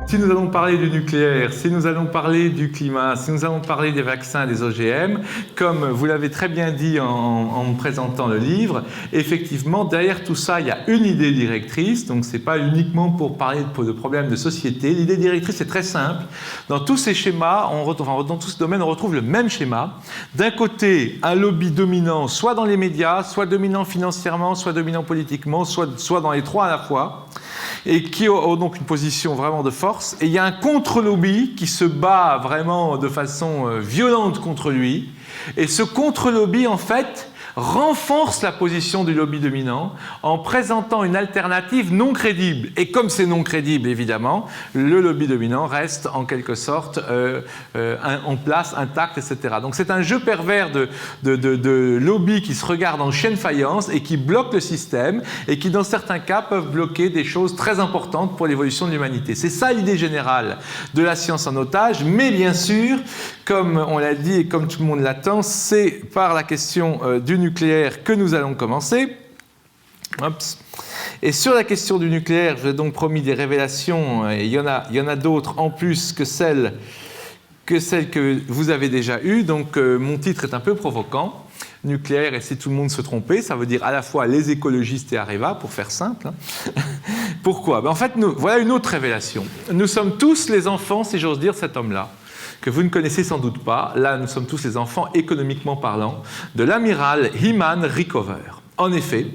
Si nous allons parler du nucléaire, si nous allons parler du climat, si nous allons parler des vaccins, des OGM, comme vous l'avez très bien dit en me présentant le livre, effectivement, derrière tout ça, il y a une idée directrice, donc ce n'est pas uniquement pour parler de problèmes de société. L'idée directrice est très simple. Dans tous ces schémas, dans tous ces domaines, on retrouve le même schéma. D'un côté, un lobby dominant, soit dans les médias, soit dominant financièrement, soit dominant politiquement, soit dans les trois à la fois, et qui ont donc une position vraiment de force. Et il y a un contre-lobby qui se bat vraiment de façon violente contre lui. Et ce contre-lobby, en fait, renforce la position du lobby dominant en présentant une alternative non crédible. Et comme c'est non crédible, évidemment, le lobby dominant reste en quelque sorte en place, intact, etc. Donc c'est un jeu pervers de lobbies qui se regardent en chaîne faïence et qui bloquent le système et qui, dans certains cas, peuvent bloquer des choses très importantes pour l'évolution de l'humanité. C'est ça l'idée générale de la science en otage, mais bien sûr, comme on l'a dit et comme tout le monde l'attend, c'est par la question du nucléaire que nous allons commencer. Oups. Et sur la question du nucléaire, je vous ai donc promis des révélations, et il y en a d'autres en plus que celles que vous avez déjà eues. Donc mon titre est un peu provoquant. Nucléaire, et si tout le monde se trompait, ça veut dire à la fois les écologistes et Areva, pour faire simple. Pourquoi ? En fait, voilà une autre révélation. Nous sommes tous les enfants, si j'ose dire, de cet homme-là, que vous ne connaissez sans doute pas. Là, nous sommes tous les enfants, économiquement parlant, de l'amiral Hyman Rickover. En effet,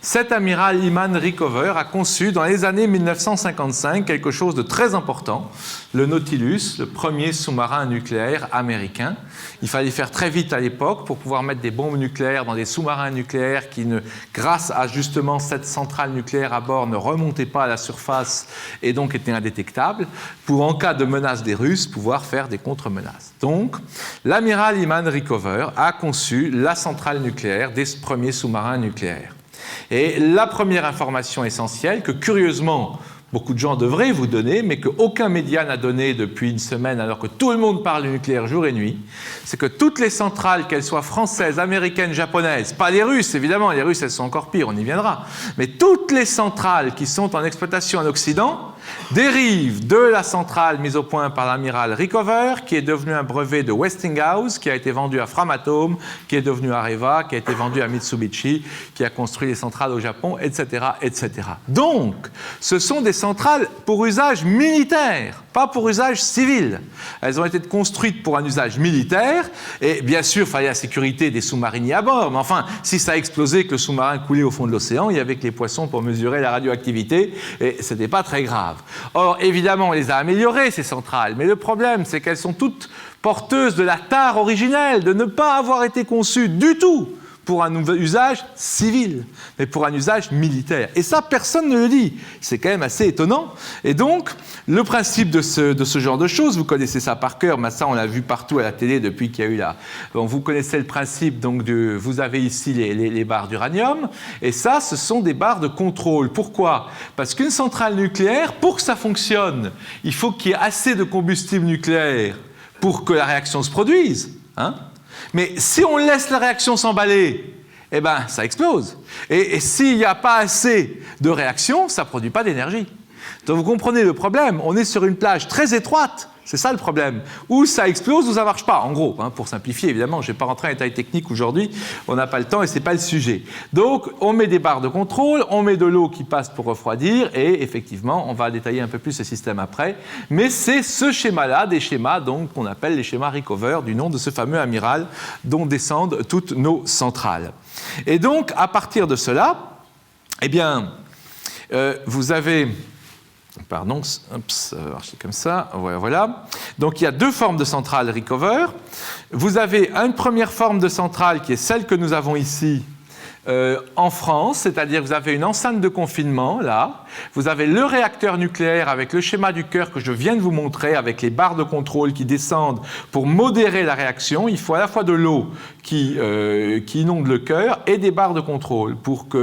cet amiral Hyman Rickover a conçu dans les années 1955 quelque chose de très important, le Nautilus, le premier sous-marin nucléaire américain. Il fallait faire très vite à l'époque pour pouvoir mettre des bombes nucléaires dans des sous-marins nucléaires qui, grâce à justement cette centrale nucléaire à bord, ne remontaient pas à la surface et donc étaient indétectables, pour en cas de menace des Russes, pouvoir faire des contre-menaces. Donc, l'amiral Hyman Rickover a conçu la centrale nucléaire des premiers sous-marins nucléaire. Et la première information essentielle que, curieusement, beaucoup de gens devraient vous donner, mais qu'aucun média n'a donné depuis une semaine, alors que tout le monde parle du nucléaire jour et nuit, c'est que toutes les centrales, qu'elles soient françaises, américaines, japonaises, pas les Russes, évidemment, les Russes, elles sont encore pires, on y viendra, mais toutes les centrales qui sont en exploitation en Occident dérivent de la centrale mise au point par l'amiral Rickover, qui est devenu un brevet de Westinghouse, qui a été vendu à Framatome, qui est devenu Areva, qui a été vendu à Mitsubishi, qui a construit les centrales au Japon, etc., etc. Donc, ce sont des centrales pour usage militaire, pas pour usage civil. Elles ont été construites pour un usage militaire, et bien sûr, il fallait la sécurité des sous-mariniers à bord, mais enfin, si ça a explosé, que le sous-marin coulait au fond de l'océan, il y avait que les poissons pour mesurer la radioactivité, et ce n'était pas très grave. Or, évidemment, on les a améliorées, ces centrales, mais le problème, c'est qu'elles sont toutes porteuses de la tare originelle, de ne pas avoir été conçues du tout pour un usage civil, mais pour un usage militaire. Et ça, personne ne le dit. C'est quand même assez étonnant. Et donc, le principe de ce genre de choses, vous connaissez ça par cœur, mais ça, on l'a vu partout à la télé depuis qu'il y a eu la... Bon, vous connaissez le principe, donc, vous avez ici les barres d'uranium, et ça, ce sont des barres de contrôle. Pourquoi ? Parce qu'une centrale nucléaire, pour que ça fonctionne, il faut qu'il y ait assez de combustible nucléaire pour que la réaction se produise, hein ? Mais si on laisse la réaction s'emballer, eh ben, ça explose. Et s'il n'y a pas assez de réaction, ça ne produit pas d'énergie. Donc vous comprenez le problème, on est sur une plage très étroite, c'est ça le problème, où ça explose ou ça ne marche pas, en gros, hein, pour simplifier évidemment, je ne vais pas rentrer en détail technique aujourd'hui, on n'a pas le temps et ce n'est pas le sujet. Donc on met des barres de contrôle, on met de l'eau qui passe pour refroidir et effectivement on va détailler un peu plus ce système après, mais c'est ce schéma-là, des schémas donc qu'on appelle les schémas Rickover, du nom de ce fameux amiral dont descendent toutes nos centrales. Et donc à partir de cela, eh bien, vous avez... Pardon, ça va marcher comme ça, voilà. Donc il y a deux formes de centrales Rickover. Vous avez une première forme de centrale qui est celle que nous avons ici en France, c'est-à-dire vous avez une enceinte de confinement, là, vous avez le réacteur nucléaire avec le schéma du cœur que je viens de vous montrer, avec les barres de contrôle qui descendent pour modérer la réaction. Il faut à la fois de l'eau qui inonde le cœur et des barres de contrôle pour que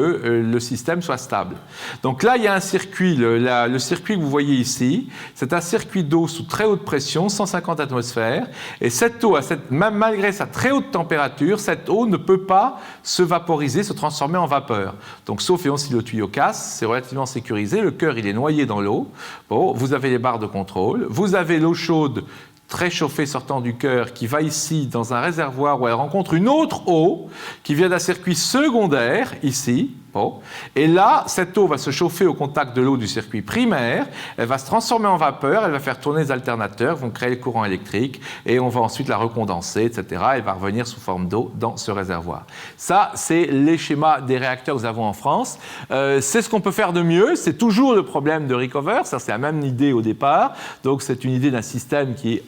le système soit stable. Donc là, il y a un circuit, le circuit que vous voyez ici, c'est un circuit d'eau sous très haute pression, 150 atmosphères, et cette eau, malgré sa très haute température, cette eau ne peut pas se vaporiser, se transformer en vapeur. Donc, sauf si le tuyau casse, c'est relativement sécurisé. Le cœur, il est noyé dans l'eau. Bon, vous avez les barres de contrôle. Vous avez l'eau chaude très chauffée sortant du cœur qui va ici dans un réservoir où elle rencontre une autre eau qui vient d'un circuit secondaire, ici. Bon. Et là, cette eau va se chauffer au contact de l'eau du circuit primaire, elle va se transformer en vapeur, elle va faire tourner les alternateurs, vont créer le courant électrique, et on va ensuite la recondenser, etc. Elle va revenir sous forme d'eau dans ce réservoir. Ça, c'est les schémas des réacteurs que nous avons en France. C'est ce qu'on peut faire de mieux, c'est toujours le problème de Rickover, ça c'est la même idée au départ, donc c'est une idée d'un système qui est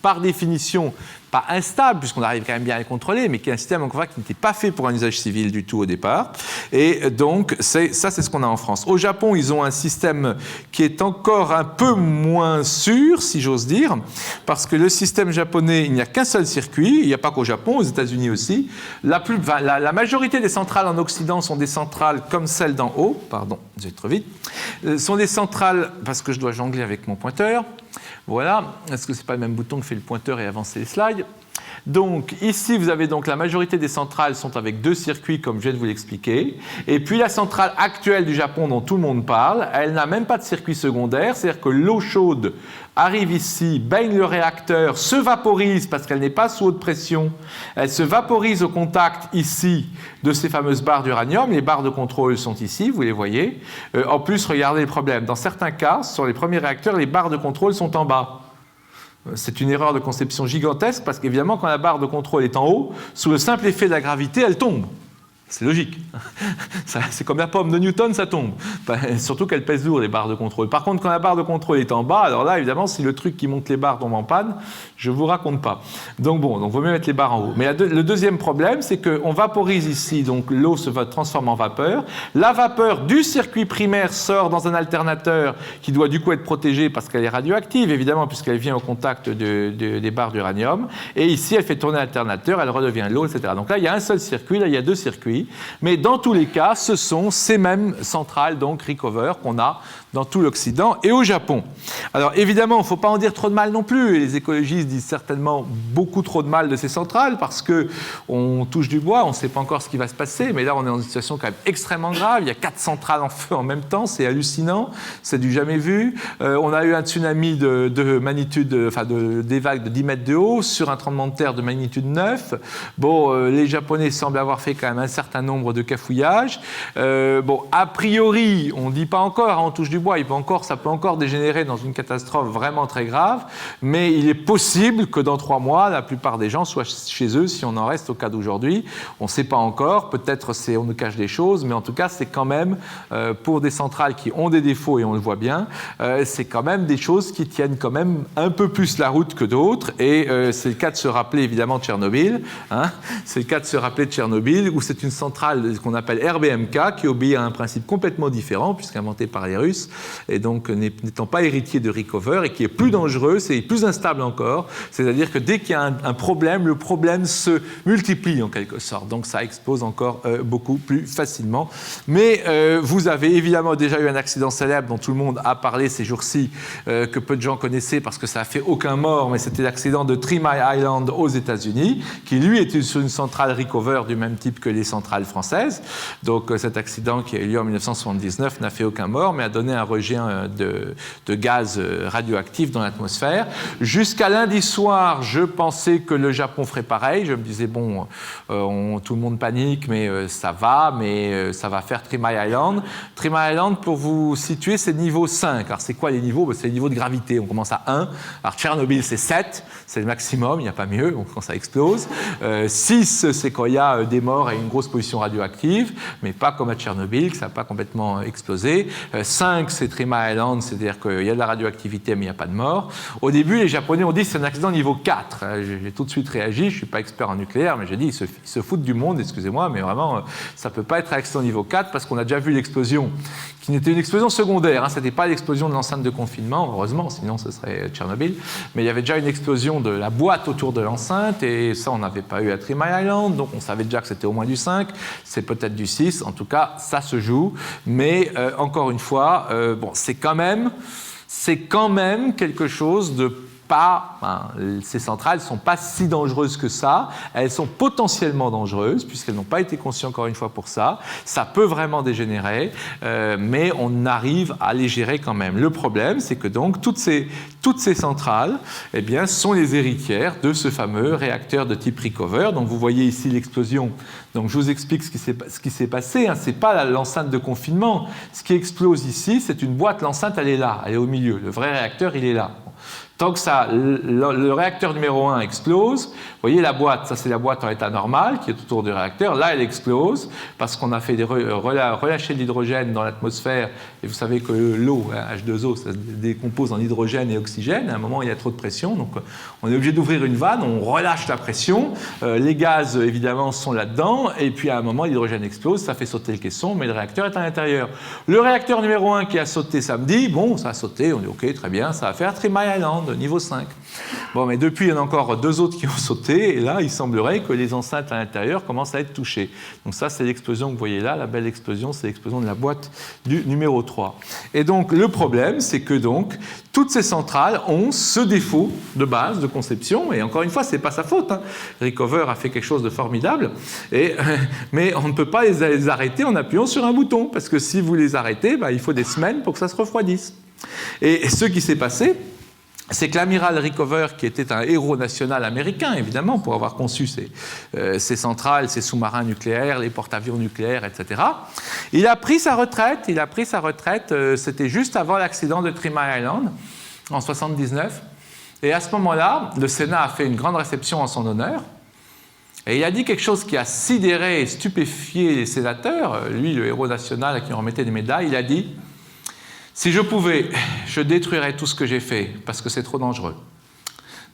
par définition pas instable, puisqu'on arrive quand même bien à le contrôler, mais qui est un système encore qui n'était pas fait pour un usage civil du tout au départ. Et donc, c'est ce qu'on a en France. Au Japon, ils ont un système qui est encore un peu moins sûr, si j'ose dire, parce que le système japonais, il n'y a qu'un seul circuit, il n'y a pas qu'au Japon, aux États-Unis aussi. La majorité des centrales en Occident sont des centrales comme celle d'en haut, pardon, je vais trop vite, sont des centrales, parce que je dois jongler avec mon pointeur, voilà, est-ce que ce n'est pas le même bouton que fait le pointeur et avancer les slides? Donc ici, vous avez donc la majorité des centrales sont avec 2 circuits, comme je viens de vous l'expliquer. Et puis la centrale actuelle du Japon dont tout le monde parle, elle n'a même pas de circuit secondaire, c'est-à-dire que l'eau chaude arrive ici, baigne le réacteur, se vaporise parce qu'elle n'est pas sous haute pression. Elle se vaporise au contact ici de ces fameuses barres d'uranium. Les barres de contrôle sont ici, vous les voyez. En plus, regardez le problème. Dans certains cas, sur les premiers réacteurs, les barres de contrôle sont en bas. C'est une erreur de conception gigantesque parce qu'évidemment, quand la barre de contrôle est en haut, sous le simple effet de la gravité, elle tombe. C'est logique. C'est comme la pomme de Newton, ça tombe. Surtout qu'elle pèse lourd, les barres de contrôle. Par contre, quand la barre de contrôle est en bas, alors là, évidemment, si le truc qui monte les barres tombe en panne, je ne vous raconte pas. Donc bon, il vaut mieux mettre les barres en haut. Mais le deuxième problème, c'est qu'on vaporise ici, donc l'eau se transforme en vapeur. La vapeur du circuit primaire sort dans un alternateur qui doit du coup être protégé parce qu'elle est radioactive, évidemment, puisqu'elle vient au contact des barres d'uranium. Et ici, elle fait tourner l'alternateur, elle redevient l'eau, etc. Donc là, il y a un seul circuit, là, il y a 2 circuits. Mais dans tous les cas, ce sont ces mêmes centrales, donc Rickover, qu'on a dans tout l'Occident et au Japon. Alors évidemment, il ne faut pas en dire trop de mal non plus. Et les écologistes disent certainement beaucoup trop de mal de ces centrales parce qu'on touche du bois, on ne sait pas encore ce qui va se passer, mais là on est dans une situation quand même extrêmement grave. Il y a 4 centrales en feu en même temps, c'est hallucinant, c'est du jamais vu. On a eu un tsunami de magnitude, des vagues de 10 mètres de haut sur un tremblement de terre de magnitude 9. Bon, les Japonais semblent avoir fait quand même un certain nombre de cafouillages. Bon, a priori, on ne dit pas encore, on touche du bois, ça peut encore dégénérer dans une catastrophe vraiment très grave, mais il est possible que dans 3 mois, la plupart des gens soient chez eux, si on en reste au cas d'aujourd'hui. On ne sait pas encore, peut-être on nous cache des choses, mais en tout cas, c'est quand même, pour des centrales qui ont des défauts, et on le voit bien, c'est quand même des choses qui tiennent quand même un peu plus la route que d'autres, et c'est le cas de se rappeler évidemment de Tchernobyl, hein. C'est le cas de se rappeler de Tchernobyl, où c'est une centrale qu'on appelle RBMK, qui obéit à un principe complètement différent, puisqu'inventé par les Russes, et donc n'étant pas héritier de Rickover, et qui est plus dangereux, c'est plus instable encore, c'est-à-dire que dès qu'il y a un problème, le problème se multiplie en quelque sorte, donc ça explose encore beaucoup plus facilement. Mais vous avez évidemment déjà eu un accident célèbre dont tout le monde a parlé ces jours-ci, que peu de gens connaissaient parce que ça n'a fait aucun mort, mais c'était l'accident de 3 Mile Island aux États-Unis, qui lui était sur une centrale Rickover du même type que les centrales françaises. Donc cet accident qui a eu lieu en 1979 n'a fait aucun mort, mais a donné un rejet de gaz radioactif dans l'atmosphère. Jusqu'à lundi soir, je pensais que le Japon ferait pareil. Je me disais, bon, tout le monde panique, mais ça va faire 3 Mile Island. 3 Mile Island, pour vous situer, c'est niveau 5. Alors, c'est quoi les niveaux? C'est les niveaux de gravité. On commence à 1. Alors, Tchernobyl, c'est 7. C'est le maximum, il n'y a pas mieux quand ça explose. 6, c'est quand il y a des morts et une grosse pollution radioactive, mais pas comme à Tchernobyl, que ça n'a pas complètement explosé. 5, c'est 3 Mile Island, c'est-à-dire qu'il y a de la radioactivité, mais il n'y a pas de mort. Au début, les Japonais ont dit que c'est un accident niveau 4. J'ai tout de suite réagi, je ne suis pas expert en nucléaire, mais j'ai dit ils se foutent du monde, excusez-moi, mais vraiment, ça ne peut pas être un accident niveau 4 parce qu'on a déjà vu l'explosion, qui n'était une explosion secondaire. Ce n'était pas l'explosion de l'enceinte de confinement, heureusement, sinon ce serait Tchernobyl, mais il y avait déjà une explosion de la boîte autour de l'enceinte, et ça, on n'avait pas eu à 3 Mile Island, donc on savait déjà que c'était au moins du 5, c'est peut-être du 6, en tout cas, ça se joue, mais encore une fois, bon, c'est quand même quelque chose de pas Ces centrales ne sont pas si dangereuses que ça. Elles sont potentiellement dangereuses, puisqu'elles n'ont pas été conçues encore une fois pour ça. Ça peut vraiment dégénérer, mais on arrive à les gérer quand même. Le problème, c'est que donc toutes ces centrales eh bien, sont les héritières de ce fameux réacteur de type Rickover. Donc vous voyez ici l'explosion. Donc je vous explique ce qui s'est passé. Ce n'est pas l'enceinte de confinement. Ce qui explose ici, c'est une boîte. L'enceinte, elle est là, elle est au milieu. Le vrai réacteur, il est là. Tant que le réacteur numéro 1 explose, vous voyez la boîte, ça c'est la boîte en état normal qui est autour du réacteur. Là, elle explose parce qu'on a fait relâcher de l'hydrogène dans l'atmosphère. Et vous savez que l'eau, H2O, ça se décompose en hydrogène et oxygène. À un moment, il y a trop de pression. Donc, on est obligé d'ouvrir une vanne, on relâche la pression. Les gaz, évidemment, sont là-dedans. Et puis, à un moment, l'hydrogène explose, ça fait sauter le caisson, mais le réacteur est à l'intérieur. Le réacteur numéro 1 qui a sauté samedi, bon, ça a sauté, on dit OK, très bien, ça va faire Three Mile Island. Niveau 5. Bon, mais depuis, il y en a encore 2 autres qui ont sauté, et là, il semblerait que les enceintes à l'intérieur commencent à être touchées. Donc ça, c'est l'explosion que vous voyez là, la belle explosion, c'est l'explosion de la boîte du numéro 3. Et donc, le problème, c'est que donc, toutes ces centrales ont ce défaut de base, de conception, et encore une fois, ce n'est pas sa faute. Rickover a fait quelque chose de formidable, mais on ne peut pas les arrêter en appuyant sur un bouton, parce que si vous les arrêtez, il faut des semaines pour que ça se refroidisse. Et ce qui s'est passé, c'est que l'amiral Rickover, qui était un héros national américain, évidemment, pour avoir conçu ces centrales, ces sous-marins nucléaires, les porte-avions nucléaires, etc., il a pris sa retraite, c'était juste avant l'accident de Three Mile Island, en 1979. Et à ce moment-là, le Sénat a fait une grande réception en son honneur. Et il a dit quelque chose qui a sidéré et stupéfié les sénateurs, lui, le héros national à qui on remettait des médailles. Il a dit: si je pouvais, je détruirais tout ce que j'ai fait, parce que c'est trop dangereux.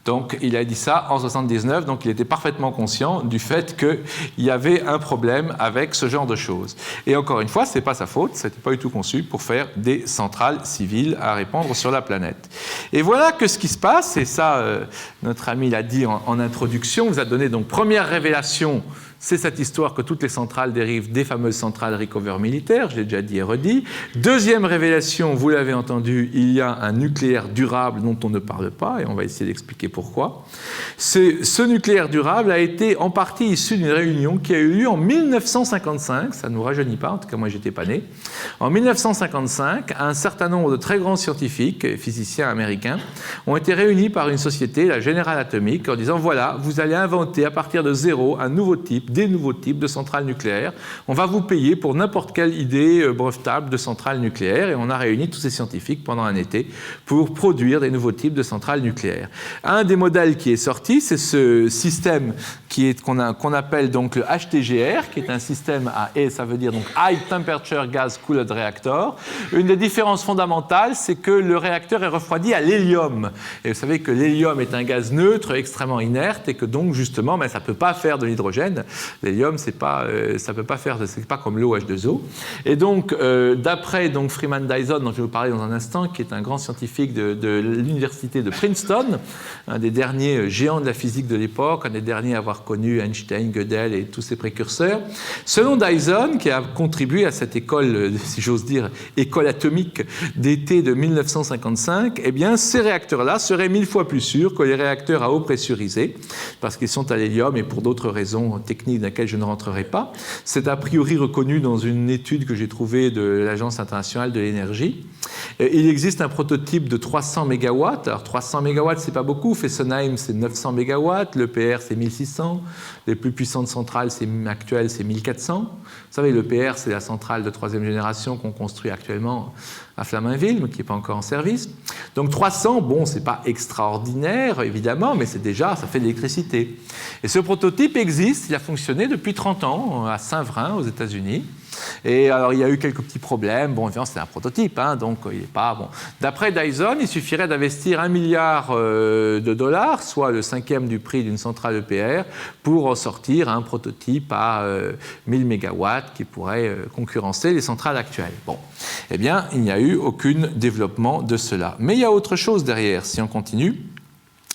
Donc, il a dit ça en 1979, donc il était parfaitement conscient du fait qu'il y avait un problème avec ce genre de choses. Et encore une fois, ce n'est pas sa faute, ce n'était pas du tout conçu pour faire des centrales civiles à répandre sur la planète. Et voilà que ce qui se passe, et ça, notre ami l'a dit en introduction, vous a donné donc première révélation. C'est cette histoire que toutes les centrales dérivent des fameuses centrales Rickover militaires, je l'ai déjà dit et redit. Deuxième révélation, vous l'avez entendu, il y a un nucléaire durable dont on ne parle pas, et on va essayer d'expliquer pourquoi. Ce nucléaire durable a été en partie issu d'une réunion qui a eu lieu en 1955, ça ne nous rajeunit pas, en tout cas moi j'étais pas né. En 1955, un certain nombre de très grands scientifiques, physiciens américains, ont été réunis par une société, la General Atomic, en disant voilà, vous allez inventer à partir de zéro un nouveau type, des nouveaux types de centrales nucléaires. On va vous payer pour n'importe quelle idée brevetable de centrales nucléaires. Et on a réuni tous ces scientifiques pendant un été pour produire des nouveaux types de centrales nucléaires. Un des modèles qui est sorti, c'est ce système qu'on appelle donc le HTGR, qui est un système à E, ça veut dire donc High Temperature Gas Cooled Reactor. Une des différences fondamentales, c'est que le réacteur est refroidi à l'hélium. Et vous savez que l'hélium est un gaz neutre, extrêmement inerte, et que donc justement, ça ne peut pas faire de l'hydrogène. L'hélium, ça peut pas faire, c'est pas comme l'eau H2O. Et donc, d'après Freeman Dyson, dont je vais vous parler dans un instant, qui est un grand scientifique de l'université de Princeton, un des derniers géants de la physique de l'époque, un des derniers à avoir connu Einstein, Gödel et tous ses précurseurs. Selon Dyson, qui a contribué à cette école, si j'ose dire, école atomique d'été de 1955, eh bien, ces réacteurs-là seraient 1000 fois plus sûrs que les réacteurs à eau pressurisée, parce qu'ils sont à l'hélium et pour d'autres raisons techniques dans lesquelles je ne rentrerai pas. C'est a priori reconnu dans une étude que j'ai trouvée de l'Agence internationale de l'énergie. Il existe un prototype de 300 MW. Alors 300 MW, c'est pas beaucoup. Fessenheim, c'est 900 MW. L'EPR, c'est 1600. Les plus puissantes centrales actuelles, c'est 1400. Vous savez, l'EPR, c'est la centrale de troisième génération qu'on construit actuellement à Flaminville, mais qui n'est pas encore en service. Donc 300, bon, c'est pas extraordinaire, évidemment, mais c'est déjà, ça fait de l'électricité. Et ce prototype existe, il a fonctionné depuis 30 ans à Saint-Vrain, aux États-Unis. Et alors, il y a eu quelques petits problèmes. Bon, évidemment, c'est un prototype, donc il n'est pas bon. D'après Dyson, il suffirait d'investir $1 milliard, soit le 5e du prix d'une centrale EPR, pour en sortir un prototype à 1000 MW qui pourrait concurrencer les centrales actuelles. Bon, eh bien, il n'y a eu aucun développement de cela. Mais il y a autre chose derrière, si on continue.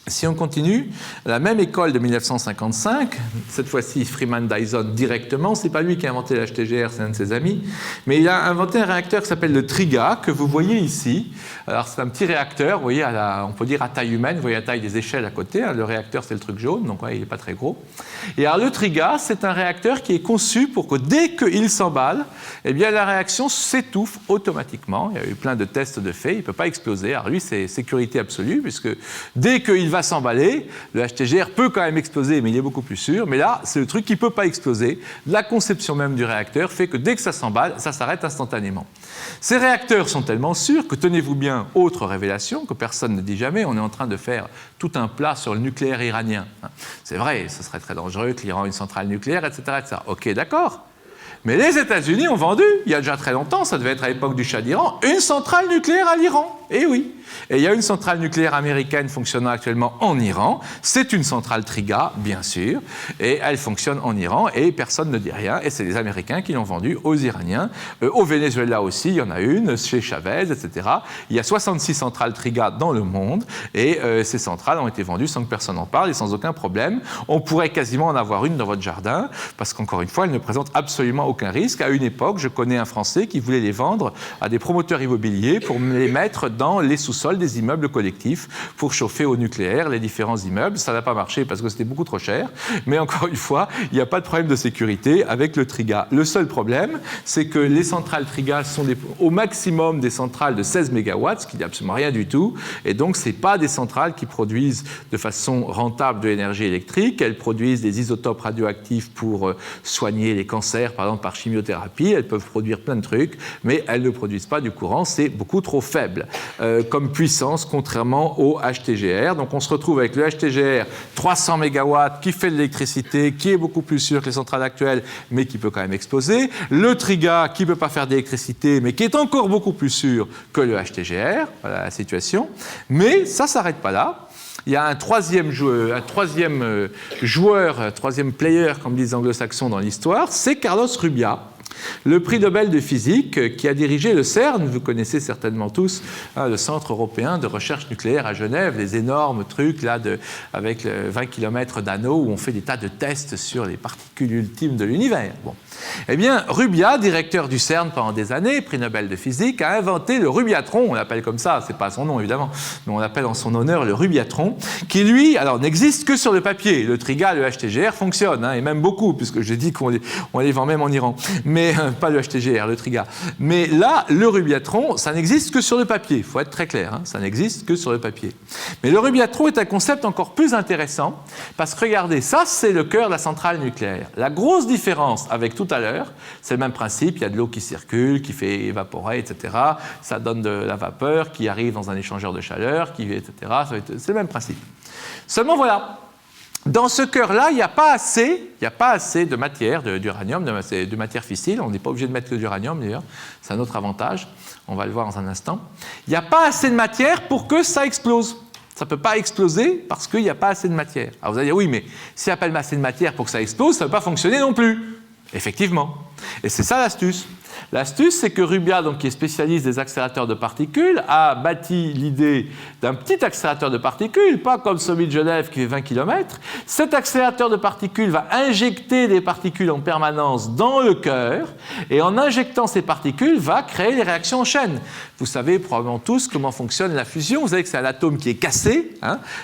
Si on continue, la même école de 1955, cette fois-ci Freeman Dyson directement, c'est pas lui qui a inventé le HTGR, c'est un de ses amis, mais il a inventé un réacteur qui s'appelle le Triga, que vous voyez ici. Alors c'est un petit réacteur, vous voyez, on peut dire à taille humaine, vous voyez la taille des échelles à côté, hein, le réacteur c'est le truc jaune, donc ouais, il n'est pas très gros. Et alors le Triga, c'est un réacteur qui est conçu pour que dès qu'il s'emballe, eh bien la réaction s'étouffe automatiquement. Il y a eu plein de tests de fait, il ne peut pas exploser. Alors lui, c'est sécurité absolue, puisque dès qu'il va s'emballer, le HTGR peut quand même exploser, mais il est beaucoup plus sûr. Mais là, c'est le truc qui ne peut pas exploser. La conception même du réacteur fait que dès que ça s'emballe, ça s'arrête instantanément. Ces réacteurs sont tellement sûrs que, tenez-vous bien, autre révélation que personne ne dit jamais, on est en train de faire tout un plat sur le nucléaire iranien. C'est vrai, ce serait très dangereux que l'Iran ait une centrale nucléaire, etc., etc. Ok, d'accord. Mais les États-Unis ont vendu, il y a déjà très longtemps, ça devait être à l'époque du Shah d'Iran, une centrale nucléaire à l'Iran. Eh oui. Et il y a une centrale nucléaire américaine fonctionnant actuellement en Iran. C'est une centrale Triga, bien sûr, et elle fonctionne en Iran et personne ne dit rien. Et c'est les Américains qui l'ont vendue aux Iraniens. Au Venezuela aussi, il y en a une, chez Chavez, etc. Il y a 66 centrales Triga dans le monde et ces centrales ont été vendues sans que personne n'en parle et sans aucun problème. On pourrait quasiment en avoir une dans votre jardin parce qu'encore une fois, elle ne présente absolument aucun risque. À une époque, je connais un Français qui voulait les vendre à des promoteurs immobiliers pour les mettre dans les sous-sols des immeubles collectifs pour chauffer au nucléaire les différents immeubles. Ça n'a pas marché parce que c'était beaucoup trop cher. Mais encore une fois, il n'y a pas de problème de sécurité avec le Triga. Le seul problème, c'est que les centrales Triga sont au maximum des centrales de 16 MW, ce qui n'est absolument rien du tout. Et donc, ce n'est pas des centrales qui produisent de façon rentable de l'énergie électrique. Elles produisent des isotopes radioactifs pour soigner les cancers, par exemple par chimiothérapie. Elles peuvent produire plein de trucs, mais elles ne produisent pas du courant. C'est beaucoup trop faible comme puissance, contrairement au HTGR. Donc on se retrouve avec le HTGR 300 MW qui fait de l'électricité, qui est beaucoup plus sûr que les centrales actuelles, mais qui peut quand même exploser. Le Triga qui ne peut pas faire d'électricité, mais qui est encore beaucoup plus sûr que le HTGR. Voilà la situation. Mais ça ne s'arrête pas là. Il y a un troisième joueur, troisième player, comme disent les anglo-saxons dans l'histoire, c'est Carlos Rubiá, le prix Nobel de physique qui a dirigé le CERN, vous connaissez certainement tous, le Centre européen de recherche nucléaire à Genève, les énormes trucs là avec 20 km d'anneaux où on fait des tas de tests sur les particules ultimes de l'univers. Bon. Eh bien, Rubiá, directeur du CERN pendant des années, prix Nobel de physique, a inventé le Rubiatron, on l'appelle comme ça, c'est pas son nom évidemment, mais on l'appelle en son honneur le Rubiatron, qui lui, alors n'existe que sur le papier. Le Triga, le HTGR fonctionne, et même beaucoup, puisque j'ai dit qu'on les vend même en Iran, mais pas le HTGR, le Triga. Mais là, le Rubiatron, ça n'existe que sur le papier, il faut être très clair, ça n'existe que sur le papier. Mais le Rubiatron est un concept encore plus intéressant, parce que regardez, ça c'est le cœur de la centrale nucléaire. La grosse différence avec tout à l'heure, c'est le même principe, il y a de l'eau qui circule, qui fait évaporer, etc. Ça donne de la vapeur qui arrive dans un échangeur de chaleur, etc. C'est le même principe. Seulement voilà, dans ce cœur-là, il n'y a pas assez de matière, d'uranium, de matière fissile. On n'est pas obligé de mettre que d'uranium d'ailleurs, c'est un autre avantage, on va le voir dans un instant. Il n'y a pas assez de matière pour que ça explose. Ça ne peut pas exploser parce qu'il n'y a pas assez de matière. Alors vous allez dire, oui, mais s'il n'y a pas assez de matière pour que ça explose, ça ne peut pas fonctionner non plus. Effectivement. Et c'est ça l'astuce. L'astuce, c'est que Rubiá, donc, qui est spécialiste des accélérateurs de particules, a bâti l'idée d'un petit accélérateur de particules, pas comme celui de Genève qui fait 20 km. Cet accélérateur de particules va injecter des particules en permanence dans le cœur, et en injectant ces particules, va créer les réactions en chaîne. Vous savez probablement tous comment fonctionne la fusion. Vous savez que c'est un atome qui est cassé,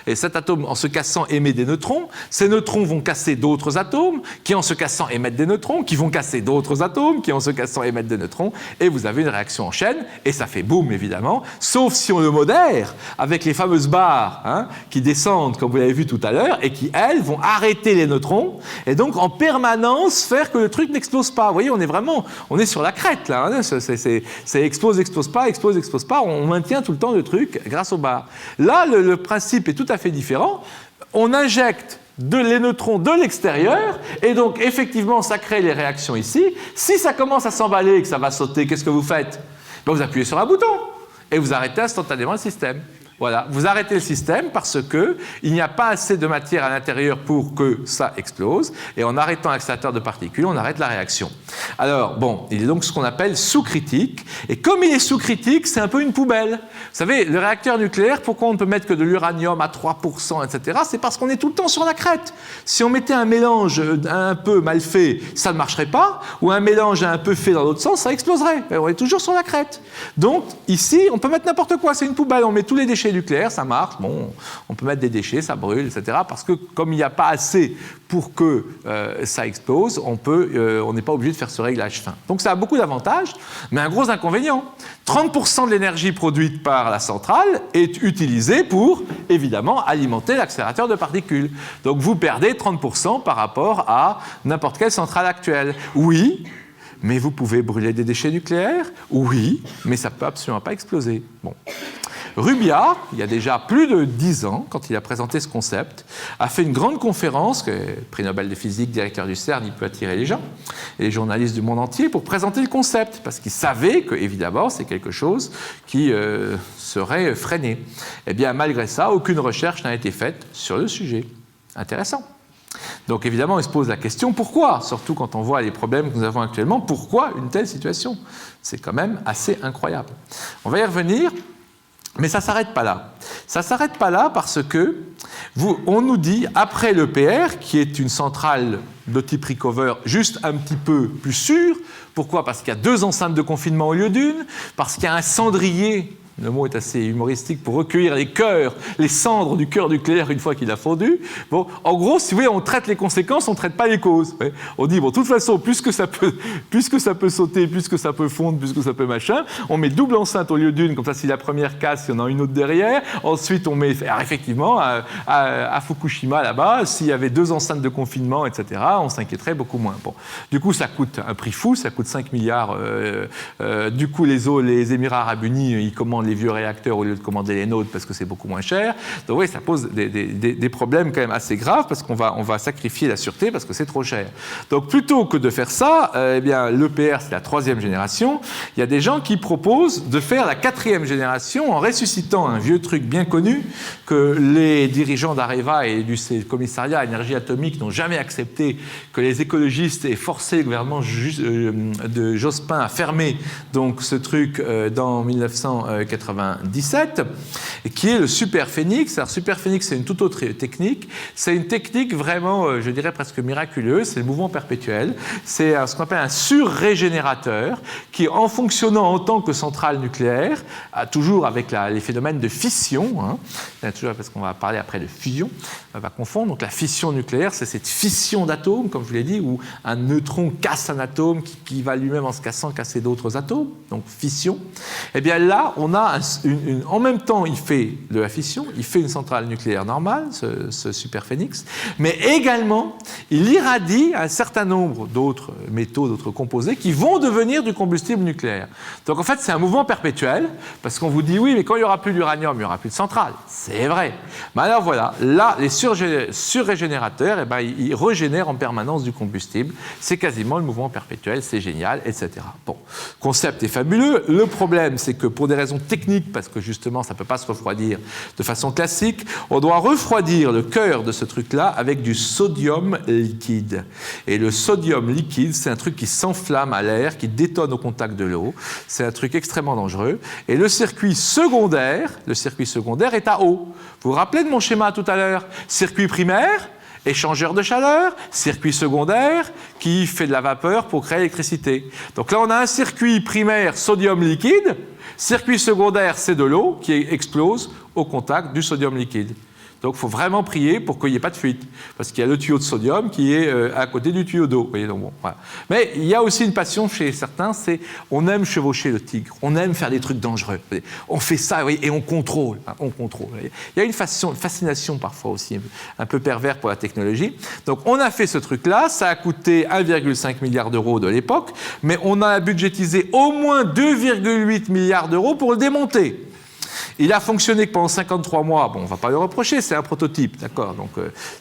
et cet atome, en se cassant, émet des neutrons. Ces neutrons vont casser d'autres atomes, qui, en se cassant, émettent des neutrons, qui vont casser d'autres atomes, qui, en se cassant, émettent des neutrons, et vous avez une réaction en chaîne, et ça fait boum, évidemment, sauf si on le modère avec les fameuses barres qui descendent, comme vous l'avez vu tout à l'heure, et qui, elles, vont arrêter les neutrons, et donc en permanence faire que le truc n'explose pas. Vous voyez, on est sur la crête, là. C'est explose, explose pas, on maintient tout le temps le truc grâce aux barres. Là, le principe est tout à fait différent. On injecte les neutrons de l'extérieur, et donc effectivement ça crée les réactions ici. Si ça commence à s'emballer et que ça va sauter, qu'est-ce que vous faites ? Vous appuyez sur un bouton et vous arrêtez instantanément le système. Voilà, vous arrêtez le système parce qu'il n'y a pas assez de matière à l'intérieur pour que ça explose. Et en arrêtant l'accélérateur de particules, on arrête la réaction. Alors, bon, il est donc ce qu'on appelle sous-critique. Et comme il est sous-critique, c'est un peu une poubelle. Vous savez, le réacteur nucléaire, pourquoi on ne peut mettre que de l'uranium à 3%, etc. C'est parce qu'on est tout le temps sur la crête. Si on mettait un mélange un peu mal fait, ça ne marcherait pas. Ou un mélange un peu fait dans l'autre sens, ça exploserait. Et on est toujours sur la crête. Donc, ici, on peut mettre n'importe quoi. C'est une poubelle. On met tous les déchets nucléaires, ça marche. Bon, on peut mettre des déchets, ça brûle, etc. Parce que comme il n'y a pas assez pour que ça explose, on n'est pas obligé de faire ce réglage fin. Donc ça a beaucoup d'avantages, mais un gros inconvénient. 30% de l'énergie produite par la centrale est utilisée pour, évidemment, alimenter l'accélérateur de particules. Donc vous perdez 30% par rapport à n'importe quelle centrale actuelle. Oui, mais vous pouvez brûler des déchets nucléaires. Oui, mais ça ne peut absolument pas exploser. Bon. Rubia, il y a déjà plus de 10 ans, quand il a présenté ce concept, a fait une grande conférence, prix Nobel de physique, directeur du CERN, il peut attirer les gens, et les journalistes du monde entier, pour présenter le concept, parce qu'il savait que, évidemment, c'est quelque chose qui serait freiné. Eh bien, malgré ça, aucune recherche n'a été faite sur le sujet. Intéressant. Donc évidemment, il se pose la question, pourquoi? Surtout quand on voit les problèmes que nous avons actuellement, pourquoi une telle situation? C'est quand même assez incroyable. On va y revenir. Mais ça ne s'arrête pas là. Ça ne s'arrête pas là parce que on nous dit, après l'EPR, qui est une centrale de type Rickover, juste un petit peu plus sûre. Pourquoi? Parce qu'il y a 2 enceintes de confinement au lieu d'une, parce qu'il y a un cendrier, le mot est assez humoristique, pour recueillir les cœurs, les cendres du cœur nucléaire une fois qu'il a fondu. Bon, en gros, si vous voulez, on traite les conséquences, on ne traite pas les causes. On dit, bon, de toute façon, puisque ça peut sauter, puisque ça peut fondre, puisque ça peut machin, on met double enceinte au lieu d'une, comme ça, si la première casse, il y en a une autre derrière. Ensuite, on met, alors effectivement, à Fukushima, là-bas, s'il y avait 2 enceintes de confinement, etc., on s'inquiéterait beaucoup moins. Bon. Du coup, ça coûte un prix fou, ça coûte 5 milliards. Du coup, les Émirats arabes unis, ils commandent les vieux réacteurs au lieu de commander les nôtres parce que c'est beaucoup moins cher. Donc oui, ça pose des problèmes quand même assez graves parce qu'on va sacrifier la sûreté parce que c'est trop cher. Donc plutôt que de faire ça, eh bien l'EPR c'est la 3e génération. Il y a des gens qui proposent de faire la 4e génération en ressuscitant un vieux truc bien connu que les dirigeants d'Areva et du commissariat à l'énergie atomique n'ont jamais accepté, que les écologistes aient forcé le gouvernement de Jospin à fermer donc ce truc dans 1997, qui est le Superphénix. Alors Superphénix, c'est une toute autre technique. C'est une technique vraiment, je dirais presque miraculeuse. C'est le mouvement perpétuel. C'est ce qu'on appelle un surrégénérateur qui, en fonctionnant en tant que centrale nucléaire, toujours avec les phénomènes de fission, toujours parce qu'on va parler après de fusion, on va confondre. Donc la fission nucléaire, c'est cette fission d'atomes, comme je vous l'ai dit, où un neutron casse un atome qui va lui-même, en se cassant, casser d'autres atomes. Donc fission. Eh bien là, on a en même temps, il fait de la fission, il fait une centrale nucléaire normale, ce Superphénix, mais également, il irradie un certain nombre d'autres métaux, d'autres composés qui vont devenir du combustible nucléaire. Donc en fait, c'est un mouvement perpétuel, parce qu'on vous dit, oui, mais quand il n'y aura plus d'uranium, il n'y aura plus de centrale. C'est vrai. Mais alors voilà, là, les surrégénérateurs, eh ben, ils régénèrent en permanence du combustible. C'est quasiment le mouvement perpétuel, c'est génial, etc. Bon, le concept est fabuleux. Le problème, c'est que pour des raisons techniques, parce que justement, ça ne peut pas se refroidir de façon classique, on doit refroidir le cœur de ce truc-là avec du sodium liquide. Et le sodium liquide, c'est un truc qui s'enflamme à l'air, qui détonne au contact de l'eau. C'est un truc extrêmement dangereux. Et le circuit secondaire est à eau. Vous vous rappelez de mon schéma tout à l'heure? Circuit primaire, échangeur de chaleur, circuit secondaire qui fait de la vapeur pour créer l'électricité. Donc là, on a un circuit primaire sodium liquide, circuit secondaire, c'est de l'eau qui explose au contact du sodium liquide. Donc il faut vraiment prier pour qu'il n'y ait pas de fuite, parce qu'il y a le tuyau de sodium qui est à côté du tuyau d'eau. Donc bon, voilà. Mais il y a aussi une passion chez certains, c'est on aime chevaucher le tigre, on aime faire des trucs dangereux. On fait ça et on contrôle. Il y a une fascination parfois aussi, un peu pervers pour la technologie. Donc on a fait ce truc-là, ça a coûté 1,5 milliard d'euros de l'époque, mais on a budgétisé au moins 2,8 milliards d'euros pour le démonter. Il a fonctionné que pendant 53 mois. Bon, on ne va pas le reprocher, c'est un prototype, d'accord. Donc,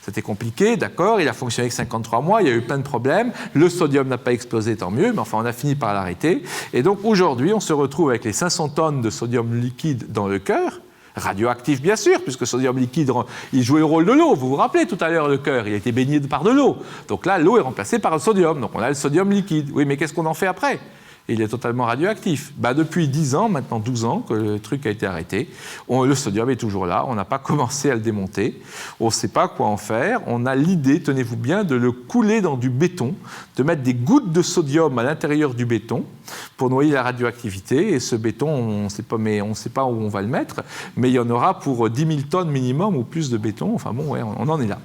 c'était compliqué, d'accord. Il a fonctionné que 53 mois, il y a eu plein de problèmes. Le sodium n'a pas explosé, tant mieux, mais enfin, on a fini par l'arrêter. Et donc, aujourd'hui, on se retrouve avec les 500 tonnes de sodium liquide dans le cœur, Radioactif, bien sûr, puisque le sodium liquide, il jouait le rôle de l'eau. Vous vous rappelez tout à l'heure, le cœur, il a été baigné par de l'eau. Donc là, l'eau est remplacée par le sodium. Donc on a le sodium liquide. Oui, mais qu'est-ce qu'on en fait après ? Il est totalement radioactif. Depuis 10 ans, maintenant 12 ans, que le truc a été arrêté, le sodium est toujours là, on n'a pas commencé à le démonter, on ne sait pas quoi en faire, on a l'idée, tenez-vous bien, de le couler dans du béton, de mettre des gouttes de sodium à l'intérieur du béton pour noyer la radioactivité, et ce béton, on ne sait pas où on va le mettre, mais il y en aura pour 10 000 tonnes minimum ou plus de béton, enfin bon, ouais, on en est là.